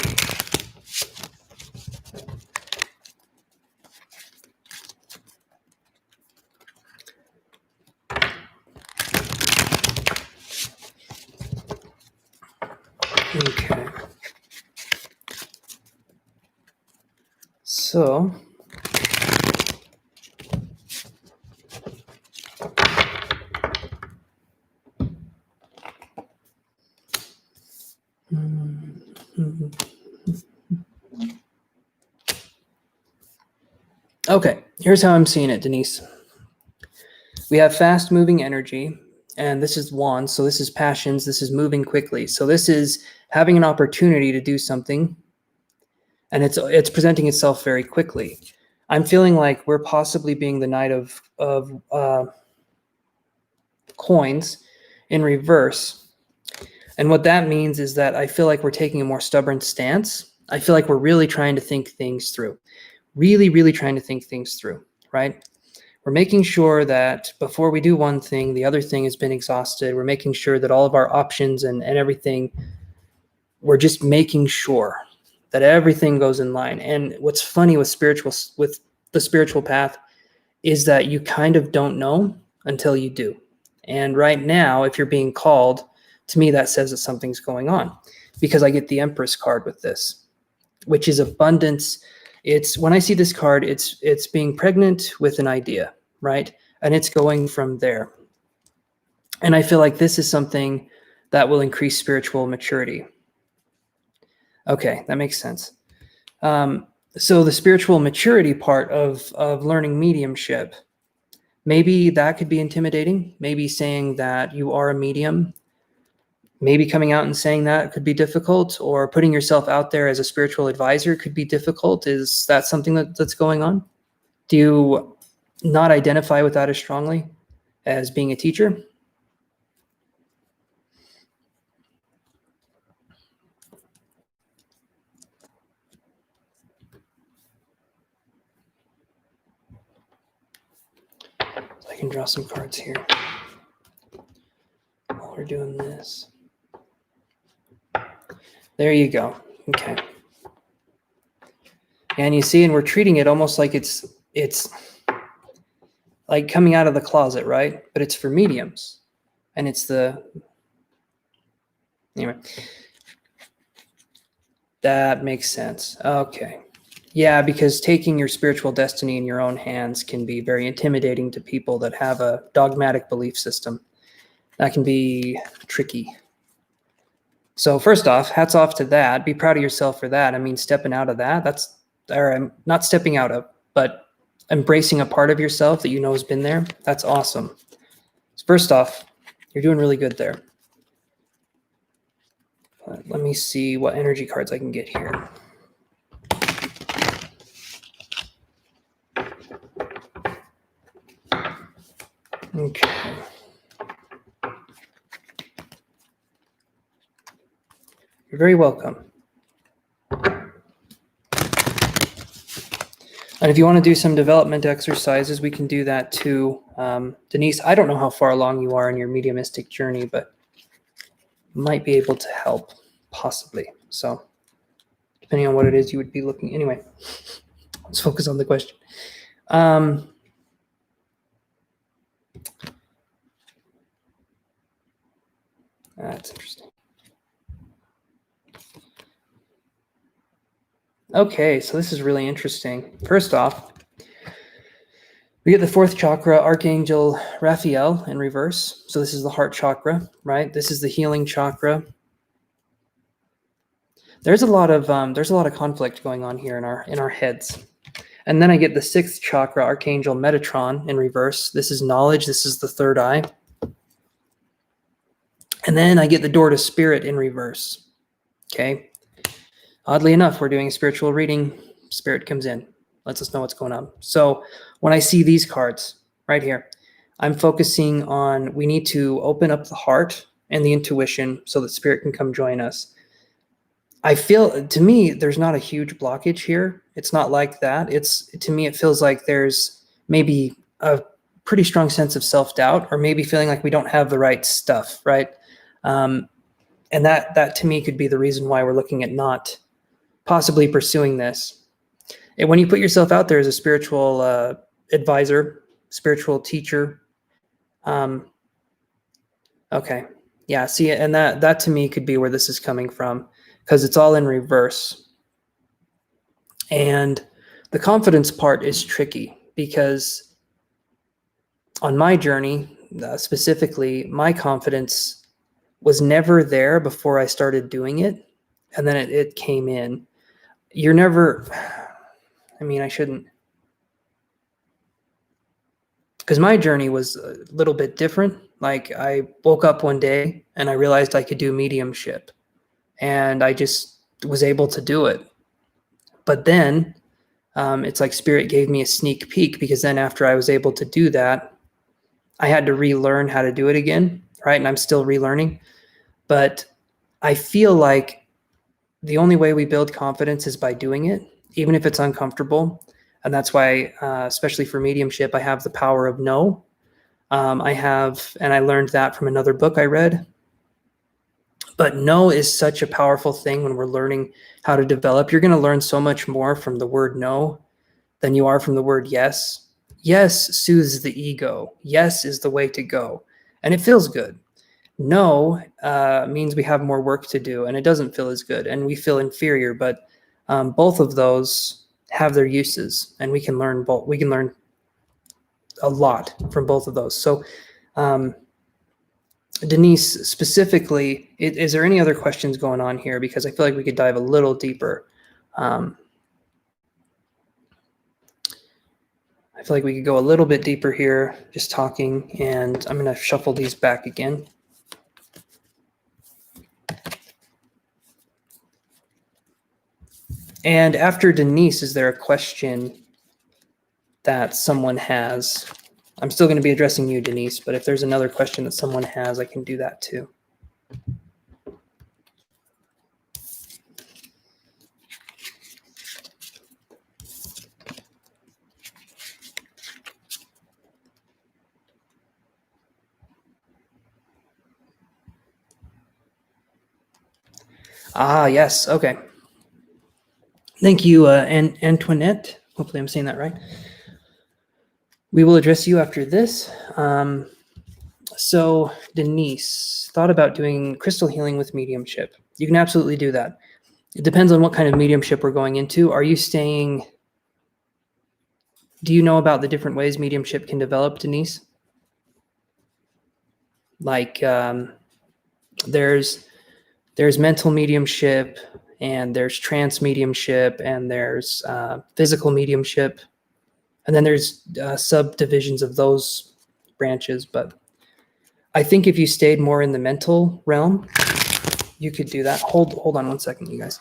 Okay. So okay, here's how I'm seeing it, Denise. We have fast moving energy, and this is wands, so this is passions, this is moving quickly. So this is having an opportunity to do something, and it's presenting itself very quickly. I'm feeling like we're possibly being the knight of coins in reverse. And what that means is that I feel like we're taking a more stubborn stance. I feel like we're really trying to think things through. Really, really trying to think things through, right? We're making sure that before we do one thing, the other thing has been exhausted. We're making sure that all of our options and everything, we're just making sure that everything goes in line. And what's funny with the spiritual path is that you kind of don't know until you do. And right now, if you're being called, to me, that says that something's going on, because I get the Empress card with this, which is abundance. It's when I see this card, it's being pregnant with an idea, right? And it's going from there. And I feel like this is something that will increase spiritual maturity. Okay, that makes sense. So the spiritual maturity part of learning mediumship, maybe that could be intimidating. Maybe saying that you are a medium, maybe coming out and saying that could be difficult, or putting yourself out there as a spiritual advisor could be difficult. Is that something that's going on? Do you not identify with that as strongly as being a teacher? So I can draw some cards here while we're doing this. There you go. Okay. And you see, and we're treating it almost like it's like coming out of the closet, right? But it's for mediums. And it's anyway. That makes sense. Okay. Yeah, because taking your spiritual destiny in your own hands can be very intimidating to people that have a dogmatic belief system. That can be tricky. So first off, hats off to that. Be proud of yourself for that. I mean, stepping out of that, I'm not stepping out of, but embracing a part of yourself that you know has been there. That's awesome. So first off, you're doing really good there. Let me see what energy cards I can get here. Okay. You're very welcome. And if you want to do some development exercises, we can do that too. Denise, I don't know how far along you are in your mediumistic journey, but might be able to help, possibly. So depending on what it is you would be looking. Anyway, let's focus on the question. That's interesting. Okay, so this is really interesting. First off, we get the fourth chakra, Archangel Raphael in reverse. So this is the heart chakra, right? This is the healing chakra. There's a lot of conflict going on here in our heads. And then I get the sixth chakra, Archangel Metatron in reverse. This is knowledge. This is the third eye. And then I get the door to spirit in reverse. Okay. Oddly enough, we're doing a spiritual reading. Spirit comes in, lets us know what's going on. So when I see these cards right here, I'm focusing on, we need to open up the heart and the intuition so that spirit can come join us. I feel, to me, there's not a huge blockage here. It's not like that. To me, it feels like there's maybe a pretty strong sense of self-doubt, or maybe feeling like we don't have the right stuff, right? And that to me could be the reason why we're looking at not possibly pursuing this. And when you put yourself out there as a spiritual advisor, spiritual teacher, okay, yeah, see, and that to me could be where this is coming from, because it's all in reverse. And the confidence part is tricky, because on my journey, specifically, my confidence was never there before I started doing it. And then it came in. You're never, I mean, I shouldn't, because my journey was a little bit different. Like, I woke up one day and I realized I could do mediumship, and I just was able to do it. But then it's like spirit gave me a sneak peek, because then after I was able to do that, I had to relearn how to do it again, right? And I'm still relearning. But I feel like the only way we build confidence is by doing it, even if it's uncomfortable. And that's why, especially for mediumship, I have the power of no. And I learned that from another book I read. But no is such a powerful thing when we're learning how to develop. You're going to learn so much more from the word no than you are from the word yes. Yes soothes the ego. Yes is the way to go. And it feels good. No means we have more work to do, and it doesn't feel as good, and we feel inferior. But both of those have their uses, and we can learn both. We can learn a lot from both of those. So, Denise, specifically, is there any other questions going on here? Because I feel like we could dive a little deeper. I feel like we could go a little bit deeper here, just talking, and I'm going to shuffle these back again. And after Denise, is there a question that someone has? I'm still going to be addressing you, Denise, but if there's another question that someone has, I can do that too. Ah, yes. Okay. Thank you, Antoinette. Hopefully I'm saying that right. We will address you after this. So Denise, thought about doing crystal healing with mediumship. You can absolutely do that. It depends on what kind of mediumship we're going into. Do you know about the different ways mediumship can develop, Denise? Like, there's mental mediumship, and there's trance mediumship, and there's physical mediumship, and then there's subdivisions of those branches. But I think if you stayed more in the mental realm, you could do that. Hold on one second, you guys.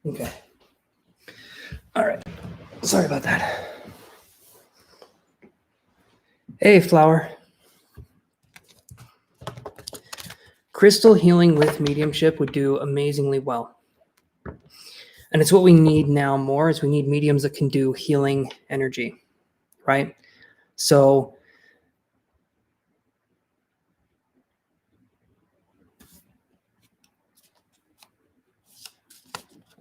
Okay. All right. Sorry about that. Hey, Flower. Crystal healing with mediumship would do amazingly well. And it's what we need now more, is we need mediums that can do healing energy, right? So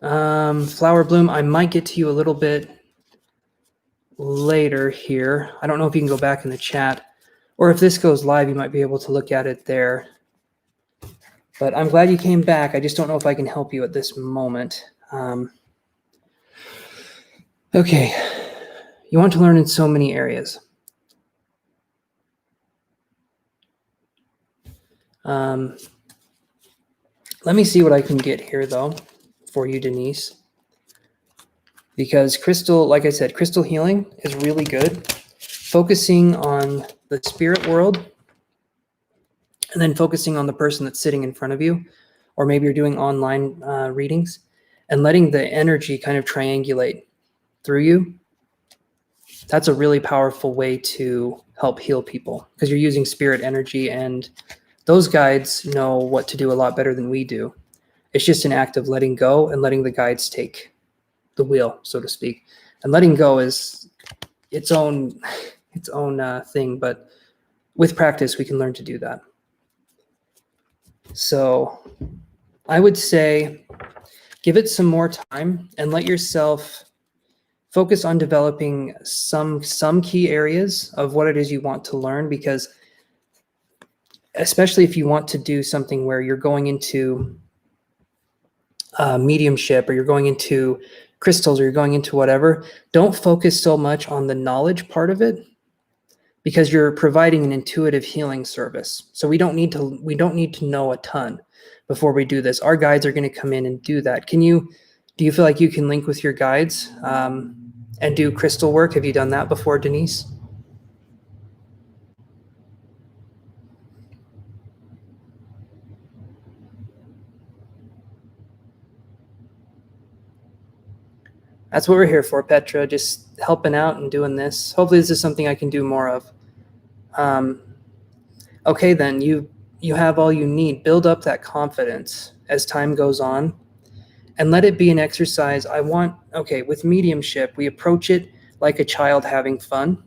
Flower Bloom, I might get to you a little bit later here. I don't know if you can go back in the chat, or if this goes live, you might be able to look at it there. But I'm glad you came back. I just don't know if I can help you at this moment. Okay, you want to learn in so many areas. Let me see what I can get here, though, for you, Denise. Because crystal, like I said, crystal healing is really good. Focusing on the spirit world and then focusing on the person that's sitting in front of you, or maybe you're doing online readings, and letting the energy kind of triangulate through you. That's a really powerful way to help heal people, because you're using spirit energy, and those guides know what to do a lot better than we do. It's just an act of letting go and letting the guides take the wheel, so to speak. And letting go is its own thing, but with practice, we can learn to do that. So I would say give it some more time and let yourself focus on developing some key areas of what it is you want to learn, because especially if you want to do something where you're going into mediumship, or you're going into crystals, or you're going into whatever, don't focus so much on the knowledge part of it, because you're providing an intuitive healing service. So we don't need to know a ton before we do this. Our guides are going to come in and do that. Do you feel like you can link with your guides and do crystal work? Have you done that before, Denise? That's what we're here for, Petra, just helping out and doing this. Hopefully this is something I can do more of. Okay, then you have all you need. Build up that confidence as time goes on, and let it be an exercise. With mediumship, we approach it like a child having fun.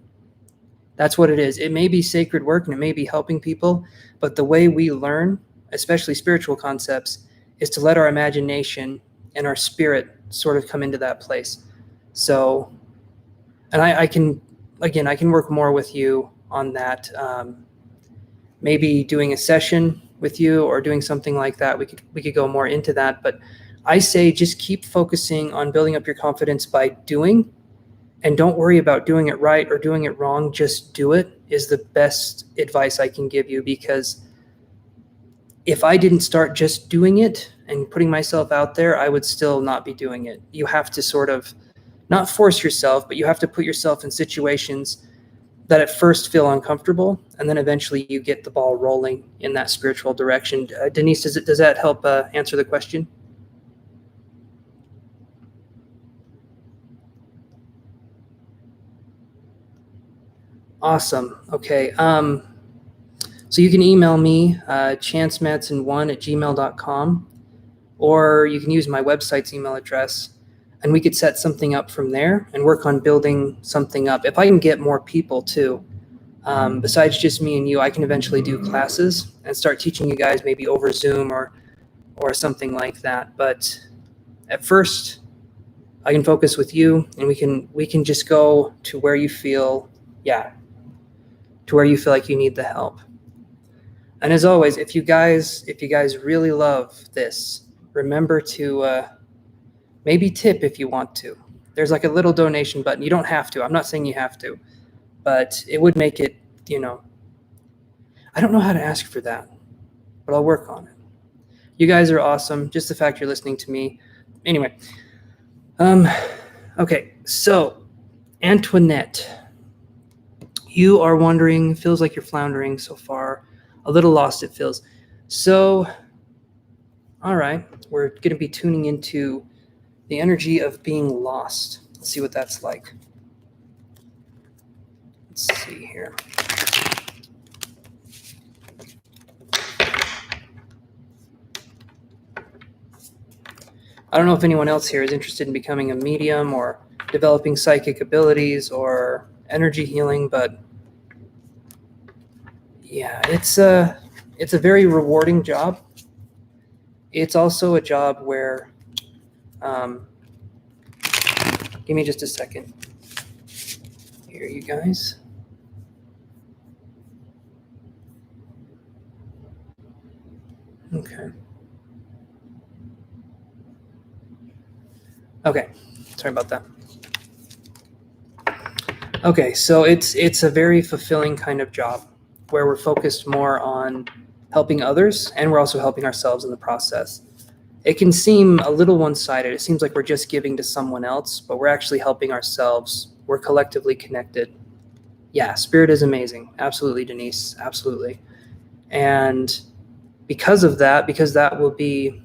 That's what it is. It may be sacred work and it may be helping people, but the way we learn, especially spiritual concepts, is to let our imagination and our spirit sort of come into that place. So, and I can work more with you on that. Maybe doing a session with you or doing something like that. We could go more into that, but I say just keep focusing on building up your confidence by doing, and don't worry about doing it right or doing it wrong. Just do it is the best advice I can give you, because if I didn't start just doing it and putting myself out there, I would still not be doing it. You have to sort of not force yourself, but you have to put yourself in situations that at first feel uncomfortable, and then eventually you get the ball rolling in that spiritual direction. Denise, does that help answer the question? Awesome. Okay. So you can email me, chancemadsen1@gmail.com, or you can use my website's email address, and we could set something up from there and work on building something up. If I can get more people too, besides just me and you, I can eventually do classes and start teaching you guys maybe over Zoom or something like that. But at first, I can focus with you, and we can just go to where you feel, to where you feel like you need the help. And as always, if you guys really love this, remember to maybe tip if you want to. There's like a little donation button. You don't have to. I'm not saying you have to, but it would make it, I don't know how to ask for that, but I'll work on it. You guys are awesome. Just the fact you're listening to me. Anyway, okay, so Antoinette, you are wondering, feels like you're floundering so far. A little lost, it feels. So, all right, we're going to be tuning into the energy of being lost. Let's see what that's like. Let's see here. I don't know if anyone else here is interested in becoming a medium or developing psychic abilities or energy healing, but it's a very rewarding job. It's also a job where, give me just a second here, you guys. Okay, sorry about that. Okay, so it's a very fulfilling kind of job where we're focused more on helping others, and we're also helping ourselves in the process. It can seem a little one-sided. It seems like we're just giving to someone else, but we're actually helping ourselves. We're collectively connected. Yeah, spirit is amazing. Absolutely, Denise. Absolutely. And because of that, because that will be,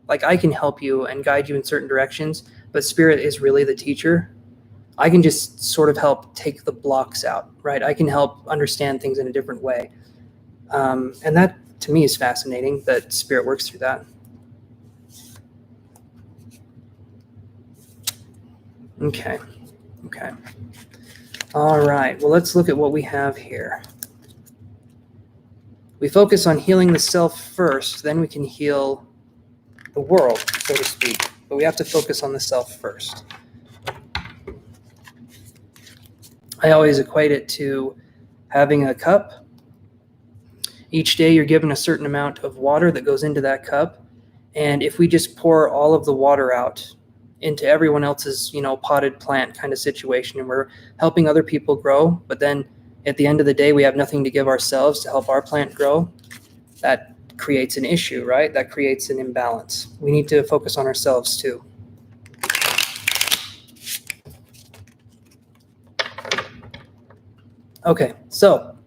like, I can help you and guide you in certain directions, but spirit is really the teacher. I can just sort of help take the blocks out, right? I can help understand things in a different way. And that, to me, is fascinating that spirit works through that. Okay. All right, well, let's look at what we have here. We focus on healing the self first, then we can heal the world, so to speak. But we have to focus on the self first. I always equate it to having a cup. Each day you're given a certain amount of water that goes into that cup. And if we just pour all of the water out into everyone else's, potted plant kind of situation, and we're helping other people grow, but then at the end of the day, we have nothing to give ourselves to help our plant grow, that creates an issue, right? That creates an imbalance. We need to focus on ourselves too. Okay, so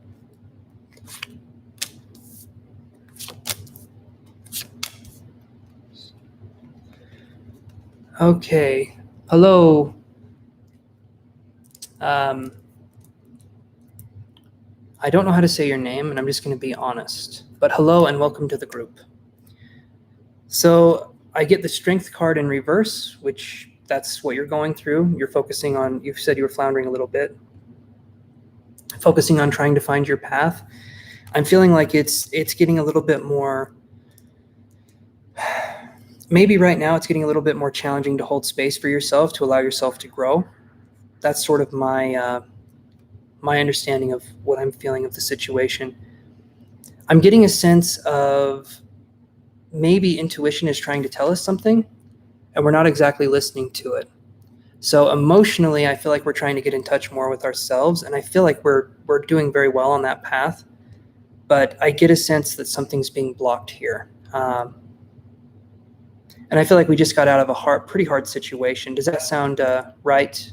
okay, hello. I don't know how to say your name, and I'm just going to be honest. But hello and welcome to the group. So I get the strength card in reverse, which that's what you're going through. You're focusing on, you said you were floundering a little bit, focusing on trying to find your path. I'm feeling like it's getting a little bit more, maybe right now it's getting a little bit more challenging to hold space for yourself, to allow yourself to grow. That's sort of my understanding of what I'm feeling of the situation. I'm getting a sense of maybe intuition is trying to tell us something, and we're not exactly listening to it. So emotionally, I feel like we're trying to get in touch more with ourselves, and I feel like we're doing very well on that path. But I get a sense that something's being blocked here. And I feel like we just got out of a pretty hard situation. Does that sound right,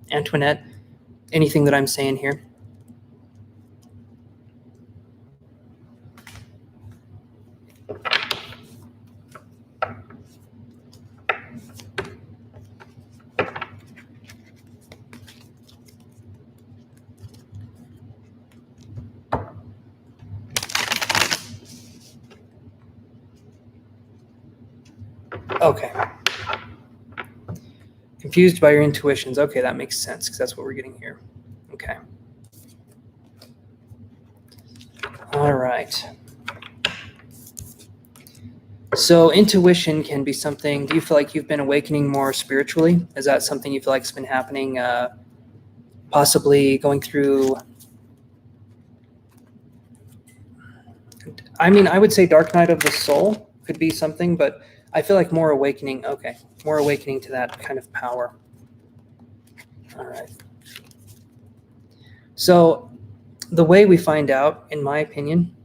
Antoinette? Anything that I'm saying here? Okay. Confused by your intuitions. Okay, that makes sense because that's what we're getting here. Okay. All right. So intuition can be something, do you feel like you've been awakening more spiritually? Is that something you feel like has been happening, possibly going through, I would say dark night of the soul could be something, but I feel like more awakening. Okay, more awakening to that kind of power. All right. So the way we find out, in my opinion,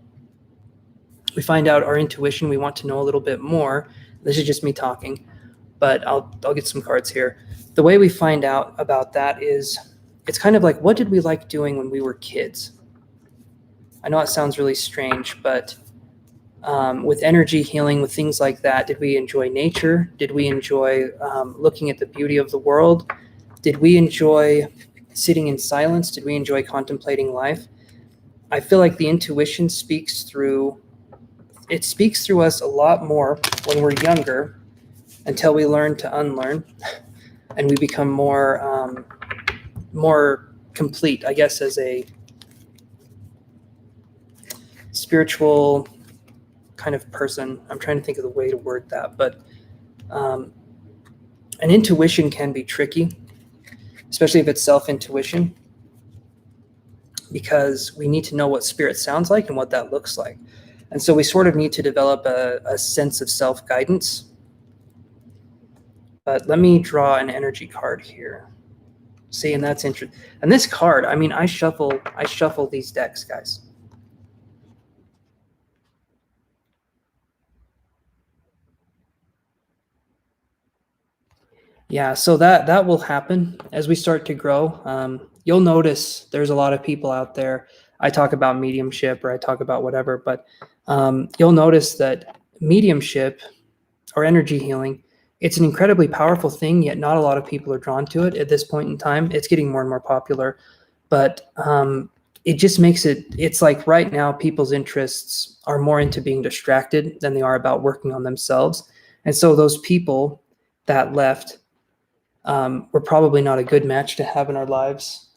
we find out our intuition, we want to know a little bit more. This is just me talking, but I'll get some cards here. The way we find out about that is, it's kind of like, what did we like doing when we were kids? I know it sounds really strange, but with energy healing, with things like that, did we enjoy nature? Did we enjoy looking at the beauty of the world? Did we enjoy sitting in silence? Did we enjoy contemplating life? I feel like the intuition speaks through us a lot more when we're younger, until we learn to unlearn and we become more complete, I guess, as a spiritual kind of person. I'm trying to think of the way to word that, but an intuition can be tricky, especially if it's self-intuition, because we need to know what spirit sounds like and what that looks like. And so we sort of need to develop a sense of self-guidance. But let me draw an energy card here. See, and that's interesting. And this card, I mean, I shuffle these decks, guys. Yeah, so that will happen as we start to grow. You'll notice there's a lot of people out there. I talk about mediumship or I talk about whatever, but you'll notice that mediumship or energy healing, it's an incredibly powerful thing, yet not a lot of people are drawn to it at this point in time. It's getting more and more popular, but it just makes it's like right now people's interests are more into being distracted than they are about working on themselves. And so those people that left were probably not a good match to have in our lives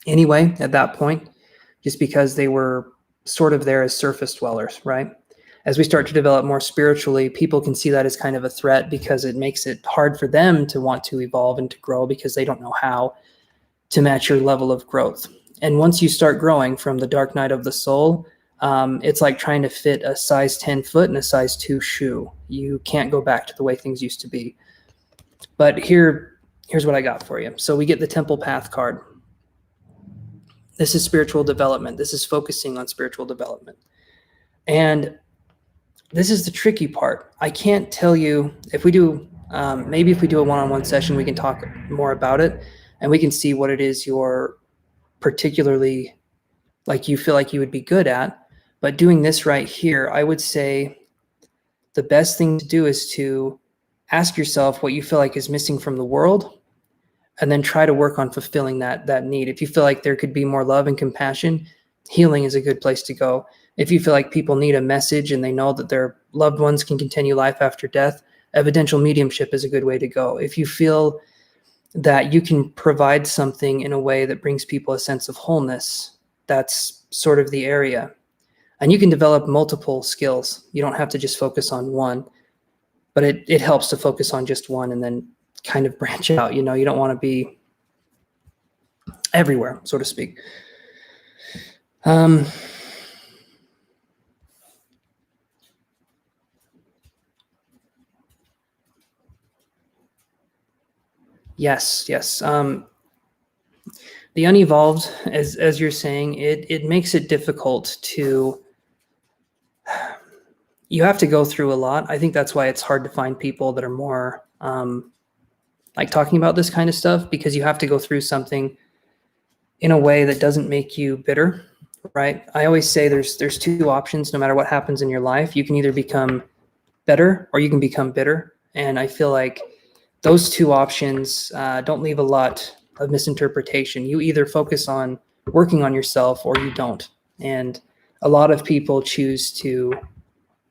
anyway at that point, just because they were sort of there as surface dwellers, right? As we start to develop more spiritually, people can see that as kind of a threat because it makes it hard for them to want to evolve and to grow because they don't know how to match your level of growth. And once you start growing from the dark night of the soul, it's like trying to fit a size 10 foot in a size 2 shoe. You can't go back to the way things used to be. But here's what I got for you. So we get the Temple Path card. This is spiritual development. This is focusing on spiritual development. And this is the tricky part. I can't tell you if we do, maybe if we do a one-on-one session, we can talk more about it and we can see what it is you're particularly like you feel like you would be good at. But doing this right here, I would say the best thing to do is to ask yourself what you feel like is missing from the world and then try to work on fulfilling that need. If you feel like there could be more love and compassion, healing is a good place to go. If you feel like people need a message and they know that their loved ones can continue life after death, evidential mediumship is a good way to go. If you feel that you can provide something in a way that brings people a sense of wholeness, that's sort of the area. And you can develop multiple skills. You don't have to just focus on one, but it helps to focus on just one and then kind of branch out. You know, you don't want to be everywhere, so to speak. Yes. The unevolved, as you're saying, it makes it difficult to. You have to go through a lot. I think that's why it's hard to find people that are more like talking about this kind of stuff, because you have to go through something in a way that doesn't make you bitter, right? I always say there's two options no matter what happens in your life. You can either become better or you can become bitter. And I feel like those two options don't leave a lot of misinterpretation. You either focus on working on yourself or you don't. And a lot of people choose to,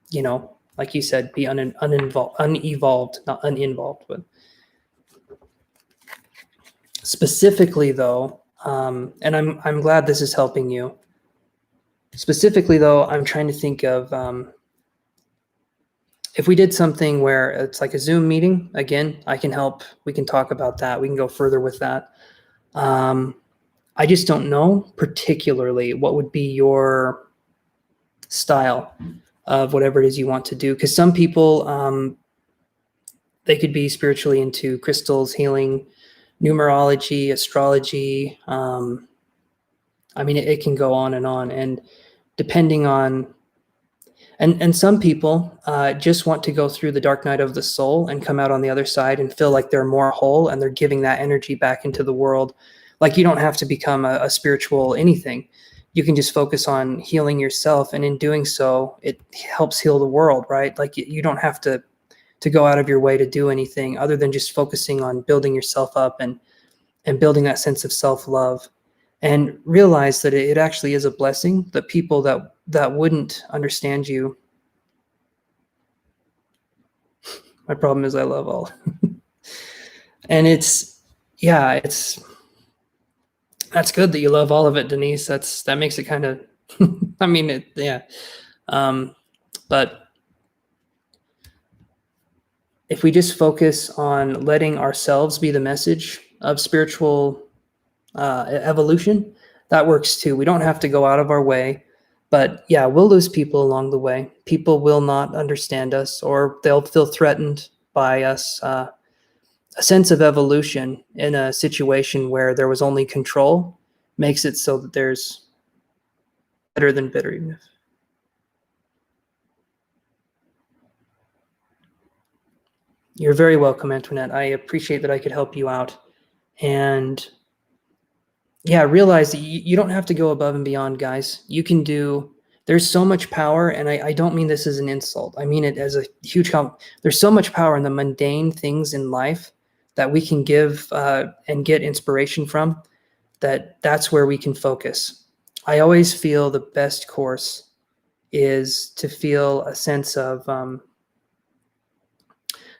you know, like you said, be unevolved, not uninvolved. But specifically though, and I'm glad this is helping you. Specifically though, I'm trying to think of if we did something where it's like a Zoom meeting, again, I can help. We can talk about that. We can go further with that. I just don't know particularly what would be your style of whatever it is you want to do. Because some people, they could be spiritually into crystals, healing, numerology, astrology. I mean, it can go on. And depending on, and some people just want to go through the dark night of the soul and come out on the other side and feel like they're more whole and they're giving that energy back into the world. Like you don't have to become a spiritual anything. You can just focus on healing yourself. And in doing so, it helps heal the world, right? Like you don't have to go out of your way to do anything other than just focusing on building yourself up and building that sense of self-love. And realize that it actually is a blessing that people that wouldn't understand you. My problem is I love all. And it's That's good that you love all of it, Denise. That makes it kind of, I mean, yeah. But if we just focus on letting ourselves be the message of spiritual evolution, that works too. We don't have to go out of our way. But yeah, we'll lose people along the way. People will not understand us, or they'll feel threatened by us. A sense of evolution in a situation where there was only control makes it so that there's better than bitter. You're very welcome, Antoinette. I appreciate that I could help you out. And yeah, realize that you don't have to go above and beyond, guys. You can do, there's so much power, and I don't mean this as an insult. I mean it as a huge there's so much power in the mundane things in life that we can give and get inspiration from, that's where we can focus. I always feel the best course is to feel a sense of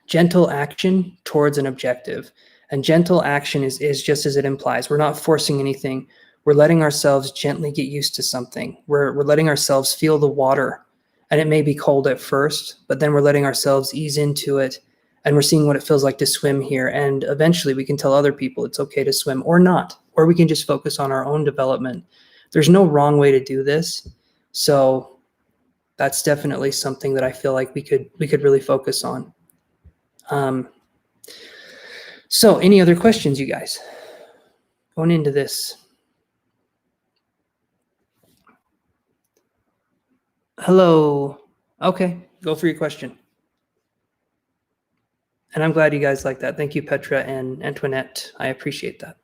gentle action towards an objective. And gentle action is just as it implies. We're not forcing anything. We're letting ourselves gently get used to something. We're letting ourselves feel the water. And it may be cold at first, but then we're letting ourselves ease into it. And we're seeing what it feels like to swim here. And eventually we can tell other people it's okay to swim or not. Or we can just focus on our own development. There's no wrong way to do this. So that's definitely something that I feel like we could really focus on. So any other questions, you guys, going into this? Hello. Okay, go for your question. And I'm glad you guys like that. Thank you, Petra and Antoinette. I appreciate that.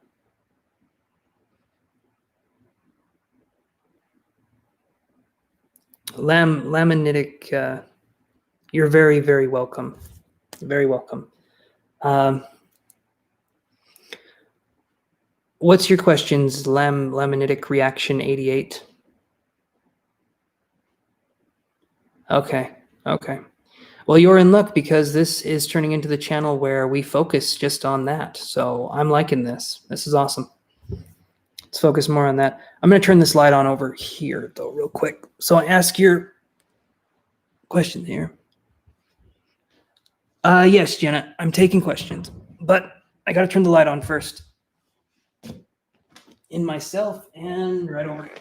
Laminitic, you're very, very welcome. Very welcome. What's your questions, Laminitic Reaction 88? Okay. Well, you're in luck because this is turning into the channel where we focus just on that. So I'm liking this. This is awesome. Let's focus more on that. I'm going to turn this light on over here, though, real quick. So I ask your question here. Yes, Jenna, I'm taking questions, but I got to turn the light on first. In myself and right over here.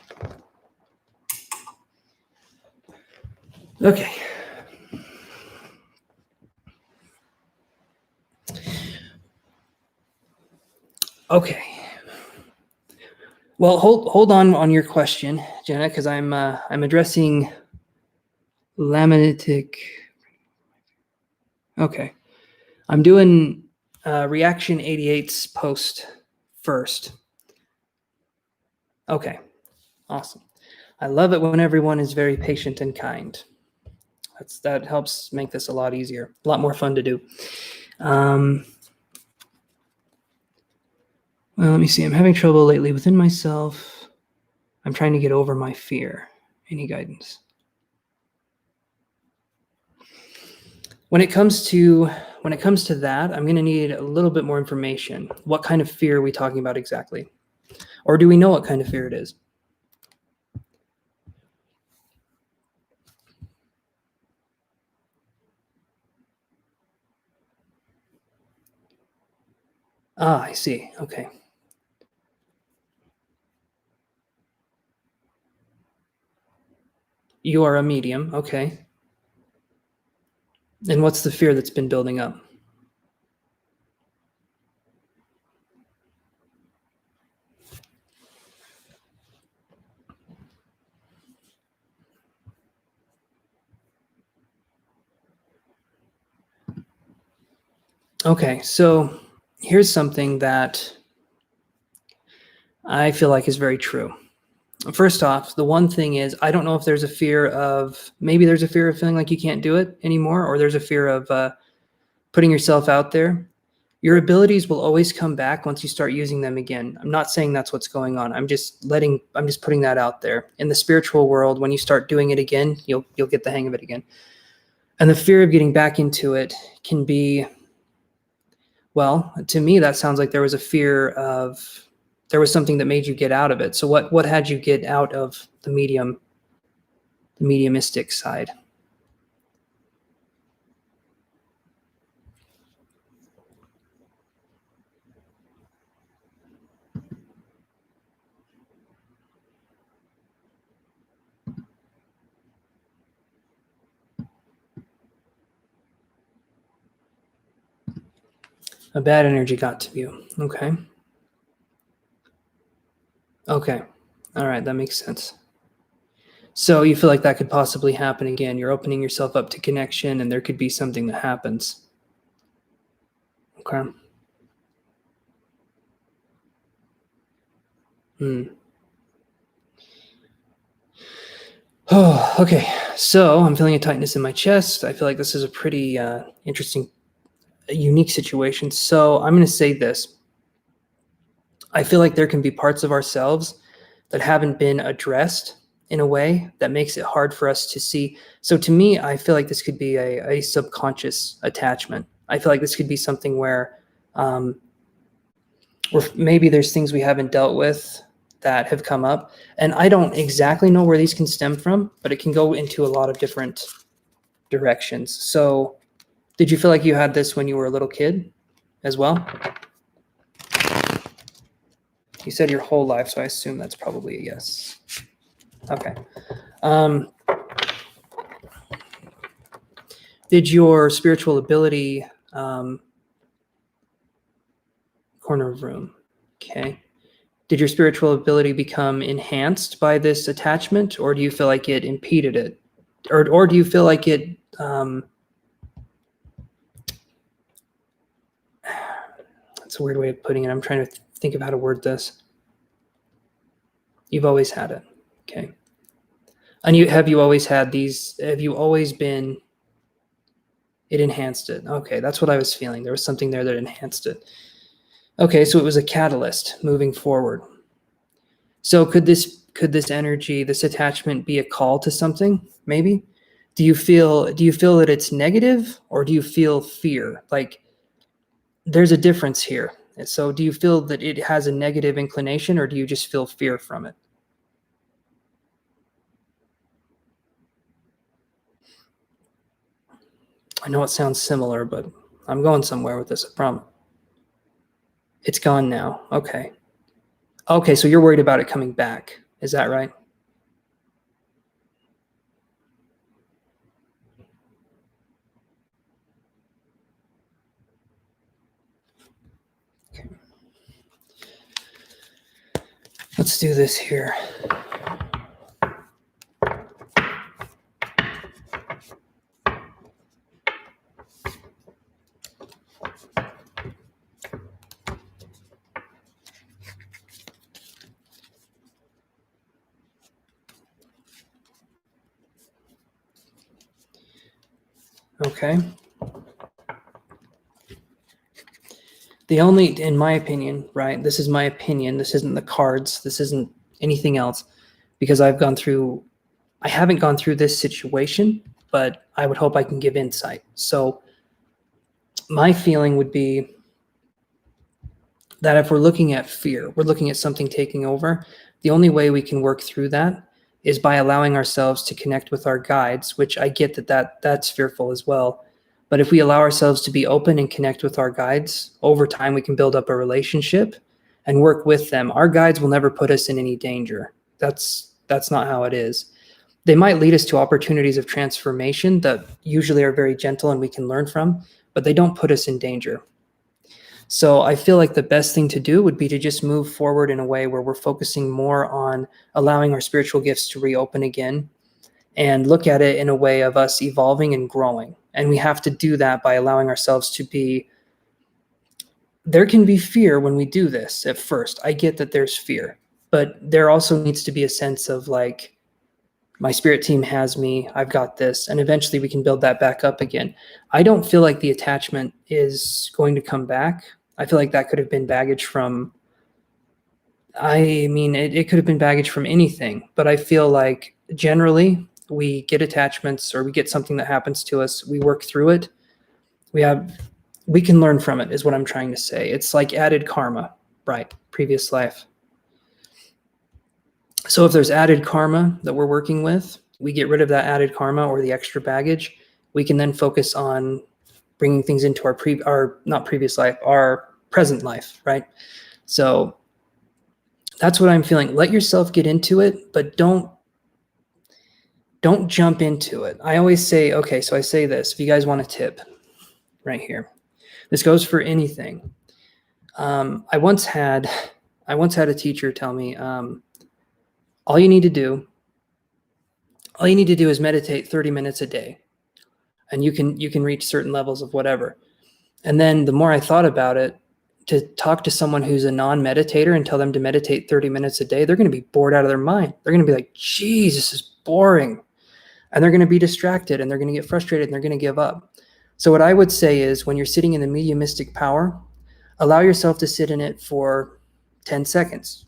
Okay. Okay. Well, hold on your question, Jenna, because I'm addressing laminitic. Okay, I'm doing Reaction 88's post first. Okay, awesome. I love it when everyone is very patient and kind. That helps make this a lot easier, a lot more fun to do. Well, let me see. I'm having trouble lately within myself. I'm trying to get over my fear. Any guidance? When it comes to that, I'm going to need a little bit more information. What kind of fear are we talking about exactly? Or do we know what kind of fear it is? Ah, I see. Okay. You are a medium. Okay. And what's the fear that's been building up? Okay, so here's something that I feel like is very true. First off, the one thing is, I don't know if there's a fear of, maybe there's a fear of feeling like you can't do it anymore, or there's a fear of putting yourself out there. Your abilities will always come back once you start using them again. I'm not saying that's what's going on. I'm just putting that out there. In the spiritual world, when you start doing it again, you'll get the hang of it again. And the fear of getting back into it can be, well, to me, that sounds like there was a fear of there was something that made you get out of it. So what had you get out of the mediumistic side? A bad energy got to you. Okay. Okay. All right. That makes sense. So you feel like that could possibly happen again. You're opening yourself up to connection, and there could be something that happens. Okay. Oh, okay. So I'm feeling a tightness in my chest. I feel like this is a pretty interesting, unique situation. So I'm going to say this. I feel like there can be parts of ourselves that haven't been addressed in a way that makes it hard for us to see. So to me, I feel like this could be a subconscious attachment. I feel like this could be something where maybe there's things we haven't dealt with that have come up. And I don't exactly know where these can stem from, but it can go into a lot of different directions. So did you feel like you had this when you were a little kid as well? You said your whole life, so I assume that's probably a yes. Okay. Did your spiritual ability, corner of room, okay. Did your spiritual ability become enhanced by this attachment, or do you feel like it impeded it? Or do you feel like it, that's a weird way of putting it. I'm trying to think of how to word this. You've always had it, okay. And have you always had these, have you always been, it enhanced it. Okay, that's what I was feeling. There was something there that enhanced it. Okay, so it was a catalyst moving forward. So could this energy, this attachment be a call to something, maybe? Do you feel that it's negative, or do you feel fear? Like, there's a difference here. So do you feel that it has a negative inclination, or do you just feel fear from it? I know it sounds similar, but I'm going somewhere with this, I promise. It's gone now. Okay. Okay, so you're worried about it coming back. Is that right? Okay. Let's do this here. Okay. The only, in my opinion, right, this is my opinion, this isn't the cards, this isn't anything else, because I haven't gone through this situation, but I would hope I can give insight. So my feeling would be that if we're looking at fear, we're looking at something taking over, the only way we can work through that is by allowing ourselves to connect with our guides, which I get that's fearful as well. But if we allow ourselves to be open and connect with our guides, over time we can build up a relationship and work with them. Our guides will never put us in any danger. That's not how it is. They might lead us to opportunities of transformation that usually are very gentle and we can learn from, but they don't put us in danger. So I feel like the best thing to do would be to just move forward in a way where we're focusing more on allowing our spiritual gifts to reopen again, and look at it in a way of us evolving and growing. And we have to do that by allowing ourselves to be, there can be fear when we do this at first. I get that there's fear, but there also needs to be a sense of like, my spirit team has me, I've got this, and eventually we can build that back up again. I don't feel like the attachment is going to come back. I feel like that could have been baggage from, I mean, it could have been baggage from anything, but I feel like generally we get attachments, or we get something that happens to us, we work through it. We can learn from it, is what I'm trying to say. It's like added karma, right? Previous life. So if there's added karma that we're working with, we get rid of that added karma or the extra baggage. We can then focus on bringing things into our not previous life, our present life, right? So that's what I'm feeling. Let yourself get into it, but don't jump into it. I always say, okay, so I say this, if you guys want a tip right here, this goes for anything. I once had a teacher tell me, all you need to do is meditate 30 minutes a day, and you can reach certain levels of whatever. And then the more I thought about it, to talk to someone who's a non-meditator and tell them to meditate 30 minutes a day, they're going to be bored out of their mind. They're going to be like, geez, this is boring. And they're going to be distracted, and they're going to get frustrated, and they're going to give up. So what I would say is, when you're sitting in the mediumistic power, allow yourself to sit in it for 10 seconds.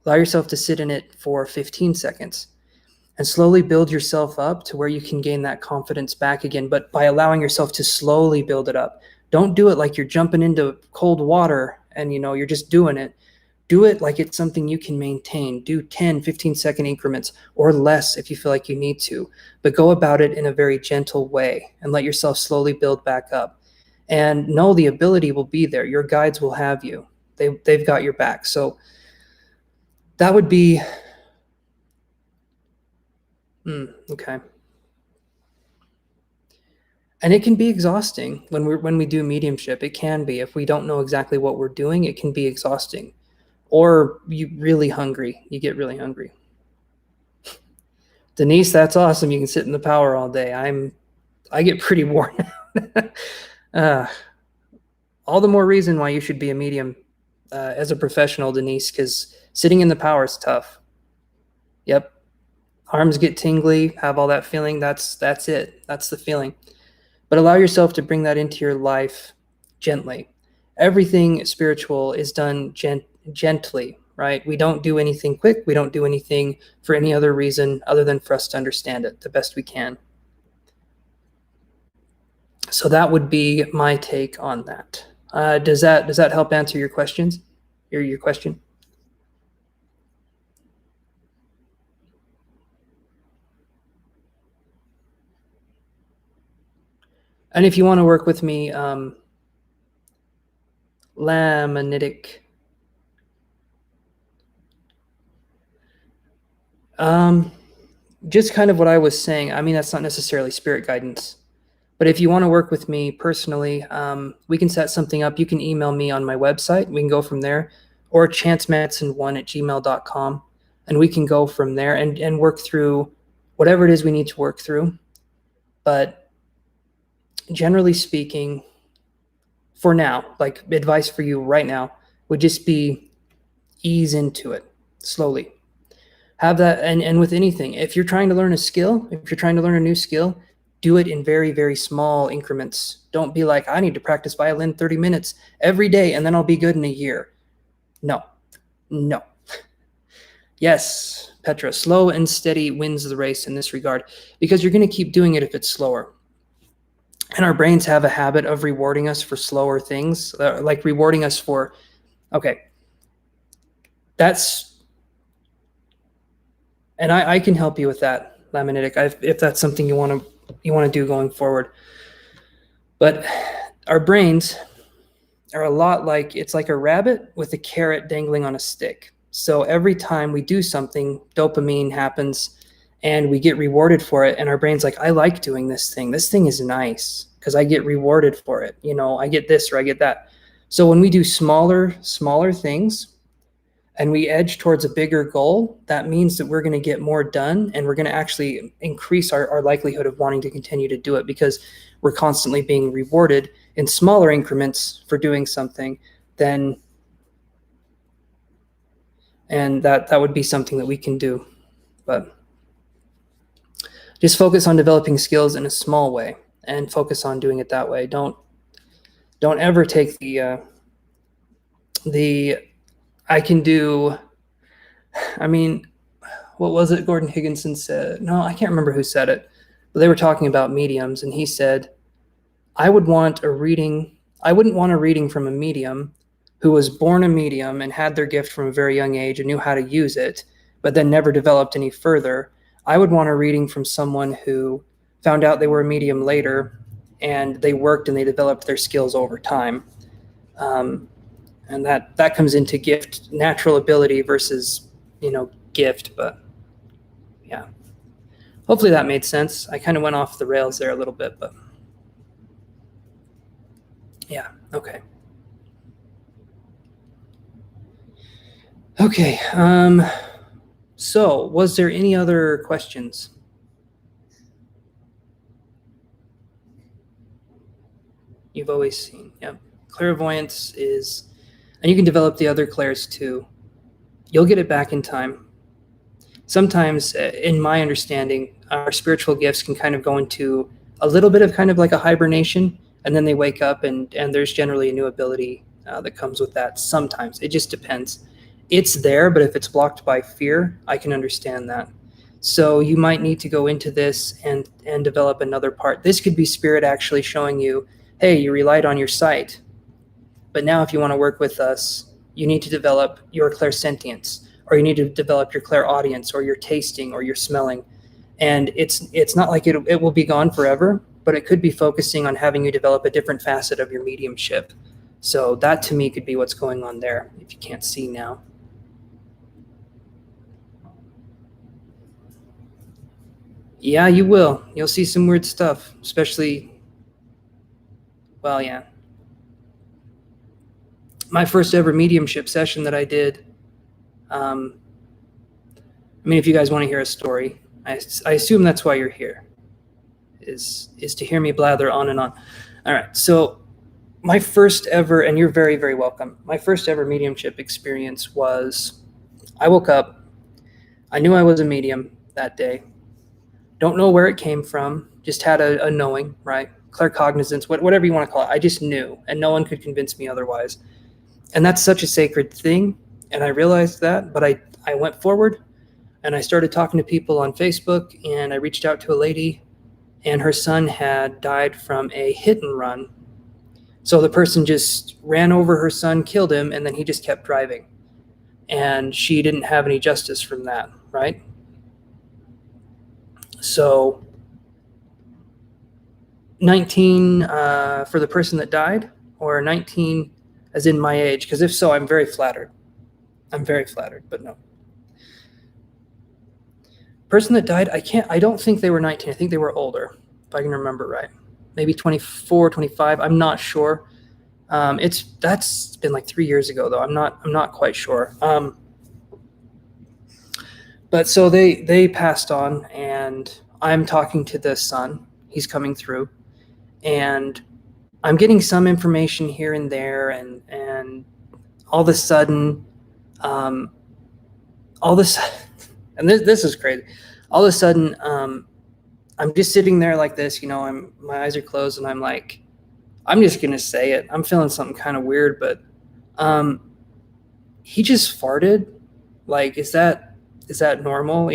Allow yourself to sit in it for 15 seconds. And slowly build yourself up to where you can gain that confidence back again, but by allowing yourself to slowly build it up. Don't do it like you're jumping into cold water and you're just doing it. Do it like it's something you can maintain. Do 10, 15-second increments or less if you feel like you need to, but go about it in a very gentle way and let yourself slowly build back up. And know the ability will be there. Your guides will have you. They've got your back. So that would be okay. And it can be exhausting when we do mediumship. It can be. If we don't know exactly what we're doing, it can be exhausting. Or you really hungry. You get really hungry. Denise, that's awesome. You can sit in the power all day. I get pretty worn out. All the more reason why you should be a medium as a professional, Denise, because sitting in the power is tough. Yep. Arms get tingly, have all that feeling. That's it. That's the feeling. But allow yourself to bring that into your life gently. Everything spiritual is done gently, right? We don't do anything quick. We don't do anything for any other reason other than for us to understand it the best we can. So that would be my take on that. Does that help answer your questions? Your question? And if you want to work with me, lamanitic. Just kind of what I was saying. I mean, that's not necessarily spirit guidance. But if you want to work with me personally, we can set something up. You can email me on my website. We can go from there. Or chancemanson1@gmail.com. And we can go from there and work through whatever it is we need to work through. But generally speaking, for now, like advice for you right now would just be ease into it slowly. Have that, and with anything, if you're trying to learn a skill, if you're trying to learn a new skill, do it in very, very small increments. Don't be like, I need to practice violin 30 minutes every day and then I'll be good in a year. No. Yes, Petra, slow and steady wins the race in this regard, because you're going to keep doing it if it's slower. And our brains have a habit of rewarding us for slower things, like rewarding us for, okay, and I can help you with that, Lamanitic, if that's something you want to do going forward. But our brains are a lot like, it's like a rabbit with a carrot dangling on a stick. So every time we do something, dopamine happens and we get rewarded for it. And our brain's like, I like doing this thing. This thing is nice because I get rewarded for it. I get this or I get that. So when we do smaller things and we edge towards a bigger goal, that means that we're going to get more done, and we're going to actually increase our likelihood of wanting to continue to do it, because we're constantly being rewarded in smaller increments for doing something. And that would be something that we can do. But just focus on developing skills in a small way and focus on doing it that way. Don't ever take the I can do, I mean, what was it Gordon Higginson said? No, I can't remember who said it, but they were talking about mediums, and he said, I wouldn't want a reading from a medium who was born a medium and had their gift from a very young age and knew how to use it, but then never developed any further. I would want a reading from someone who found out they were a medium later, and they worked and they developed their skills over time. And that comes into gift, natural ability versus, gift. But yeah, hopefully that made sense. I kind of went off the rails there a little bit, but yeah, okay. Okay, so was there any other questions? You've always seen, yeah. Clairvoyance is, and you can develop the other clairs too. You'll get it back in time. Sometimes, in my understanding, our spiritual gifts can kind of go into a little bit of kind of like a hibernation, and then they wake up, and there's generally a new ability that comes with that. Sometimes it just depends. It's there, but if it's blocked by fear, I can understand that. So you might need to go into this and develop another part. This could be spirit actually showing you, hey, you relied on your sight, but now if you want to work with us, you need to develop your clairsentience, or you need to develop your clairaudience, or your tasting, or your smelling. And it's not like it will be gone forever, but it could be focusing on having you develop a different facet of your mediumship. So that to me could be what's going on there, if you can't see now. Yeah, you will. You'll see some weird stuff, especially, well, yeah. My first ever mediumship session that I did, I mean, if you guys want to hear a story, I assume that's why you're here, is to hear me blather on and on. All right, so my first ever, and you're very, very welcome, my first ever mediumship experience was, I woke up, I knew I was a medium that day. Don't know where it came from, just had a knowing, right? Claircognizance, whatever you want to call it. I just knew, and no one could convince me otherwise. And that's such a sacred thing, and I realized that, but I went forward, and I started talking to people on Facebook, and I reached out to a lady, and her son had died from a hit and run. So the person just ran over her son, killed him, and then he just kept driving. And she didn't have any justice from that, right? So 19 for the person that died, or 19 as in my age? Because if so, I'm very flattered. I'm very flattered, but no. Person that died, I don't think they were 19. I think they were older, if I can remember right. Maybe 24, 25. I'm not sure. That's been like 3 years ago, though. I'm not quite sure. But so they passed on, and I'm talking to the son. He's coming through, and I'm getting some information here and there, and all of a sudden, and this is crazy. All of a sudden, I'm just sitting there like this, my eyes are closed, and I'm like, I'm just gonna say it. I'm feeling something kind of weird, but he just farted. Like, is that normal?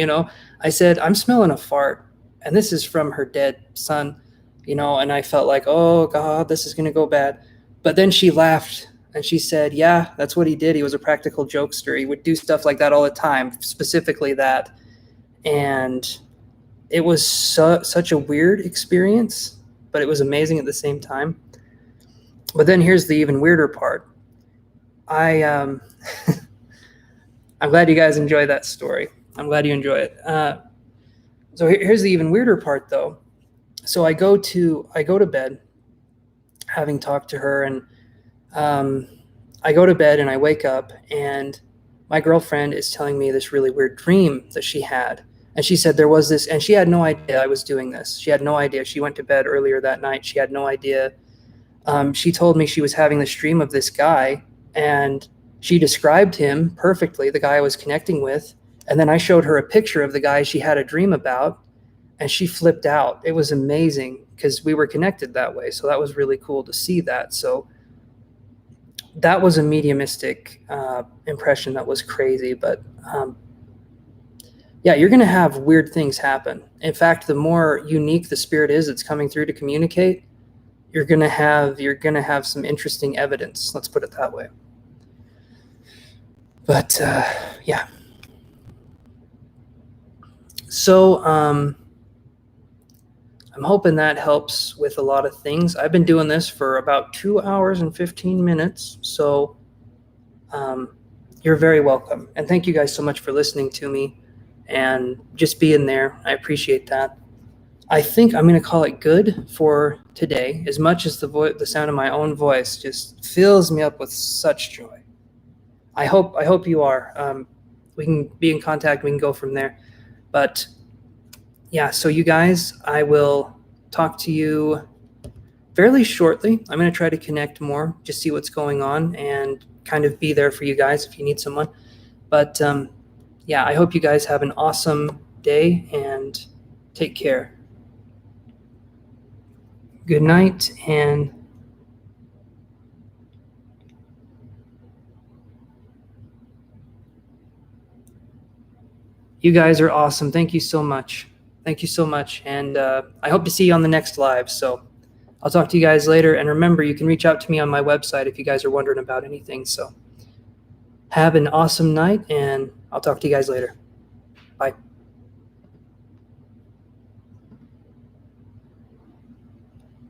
I said, I'm smelling a fart, and this is from her dead son, and I felt like, oh God, this is gonna go bad. But then she laughed and she said, yeah, that's what he did. He was a practical jokester. He would do stuff like that all the time, specifically that. And it was such a weird experience, but it was amazing at the same time. But then here's the even weirder part. I'm glad you guys enjoy that story. I'm glad you enjoy it. So here's the even weirder part, though. So I go to bed, having talked to her, and I go to bed and I wake up, and my girlfriend is telling me this really weird dream that she had. And she said there was this, and she had no idea I was doing this. She had no idea. She went to bed earlier that night. She had no idea. She told me she was having this dream of this guy, and she described him perfectly, the guy I was connecting with. And then I showed her a picture of the guy she had a dream about, and she flipped out. It was amazing because we were connected that way. So that was really cool to see that. So that was a mediumistic impression that was crazy. But yeah, you're going to have weird things happen. In fact, the more unique the spirit is that's coming through to communicate, you're going to have some interesting evidence. Let's put it that way. But yeah. So I'm hoping that helps with a lot of things. I've been doing this for about 2 hours and 15 minutes. So you're very welcome. And thank you guys so much for listening to me and just being there. I appreciate that. I think I'm going to call it good for today, as much as the sound of my own voice just fills me up with such joy. I hope you are. We can be in contact. We can go from there. But yeah, so you guys, I will talk to you fairly shortly. I'm going to try to connect more, just see what's going on, and kind of be there for you guys if you need someone. But yeah, I hope you guys have an awesome day and take care. Good night, and you guys are awesome. Thank you so much. Thank you so much. And I hope to see you on the next live. So I'll talk to you guys later. And remember, you can reach out to me on my website if you guys are wondering about anything. So have an awesome night, and I'll talk to you guys later. Bye.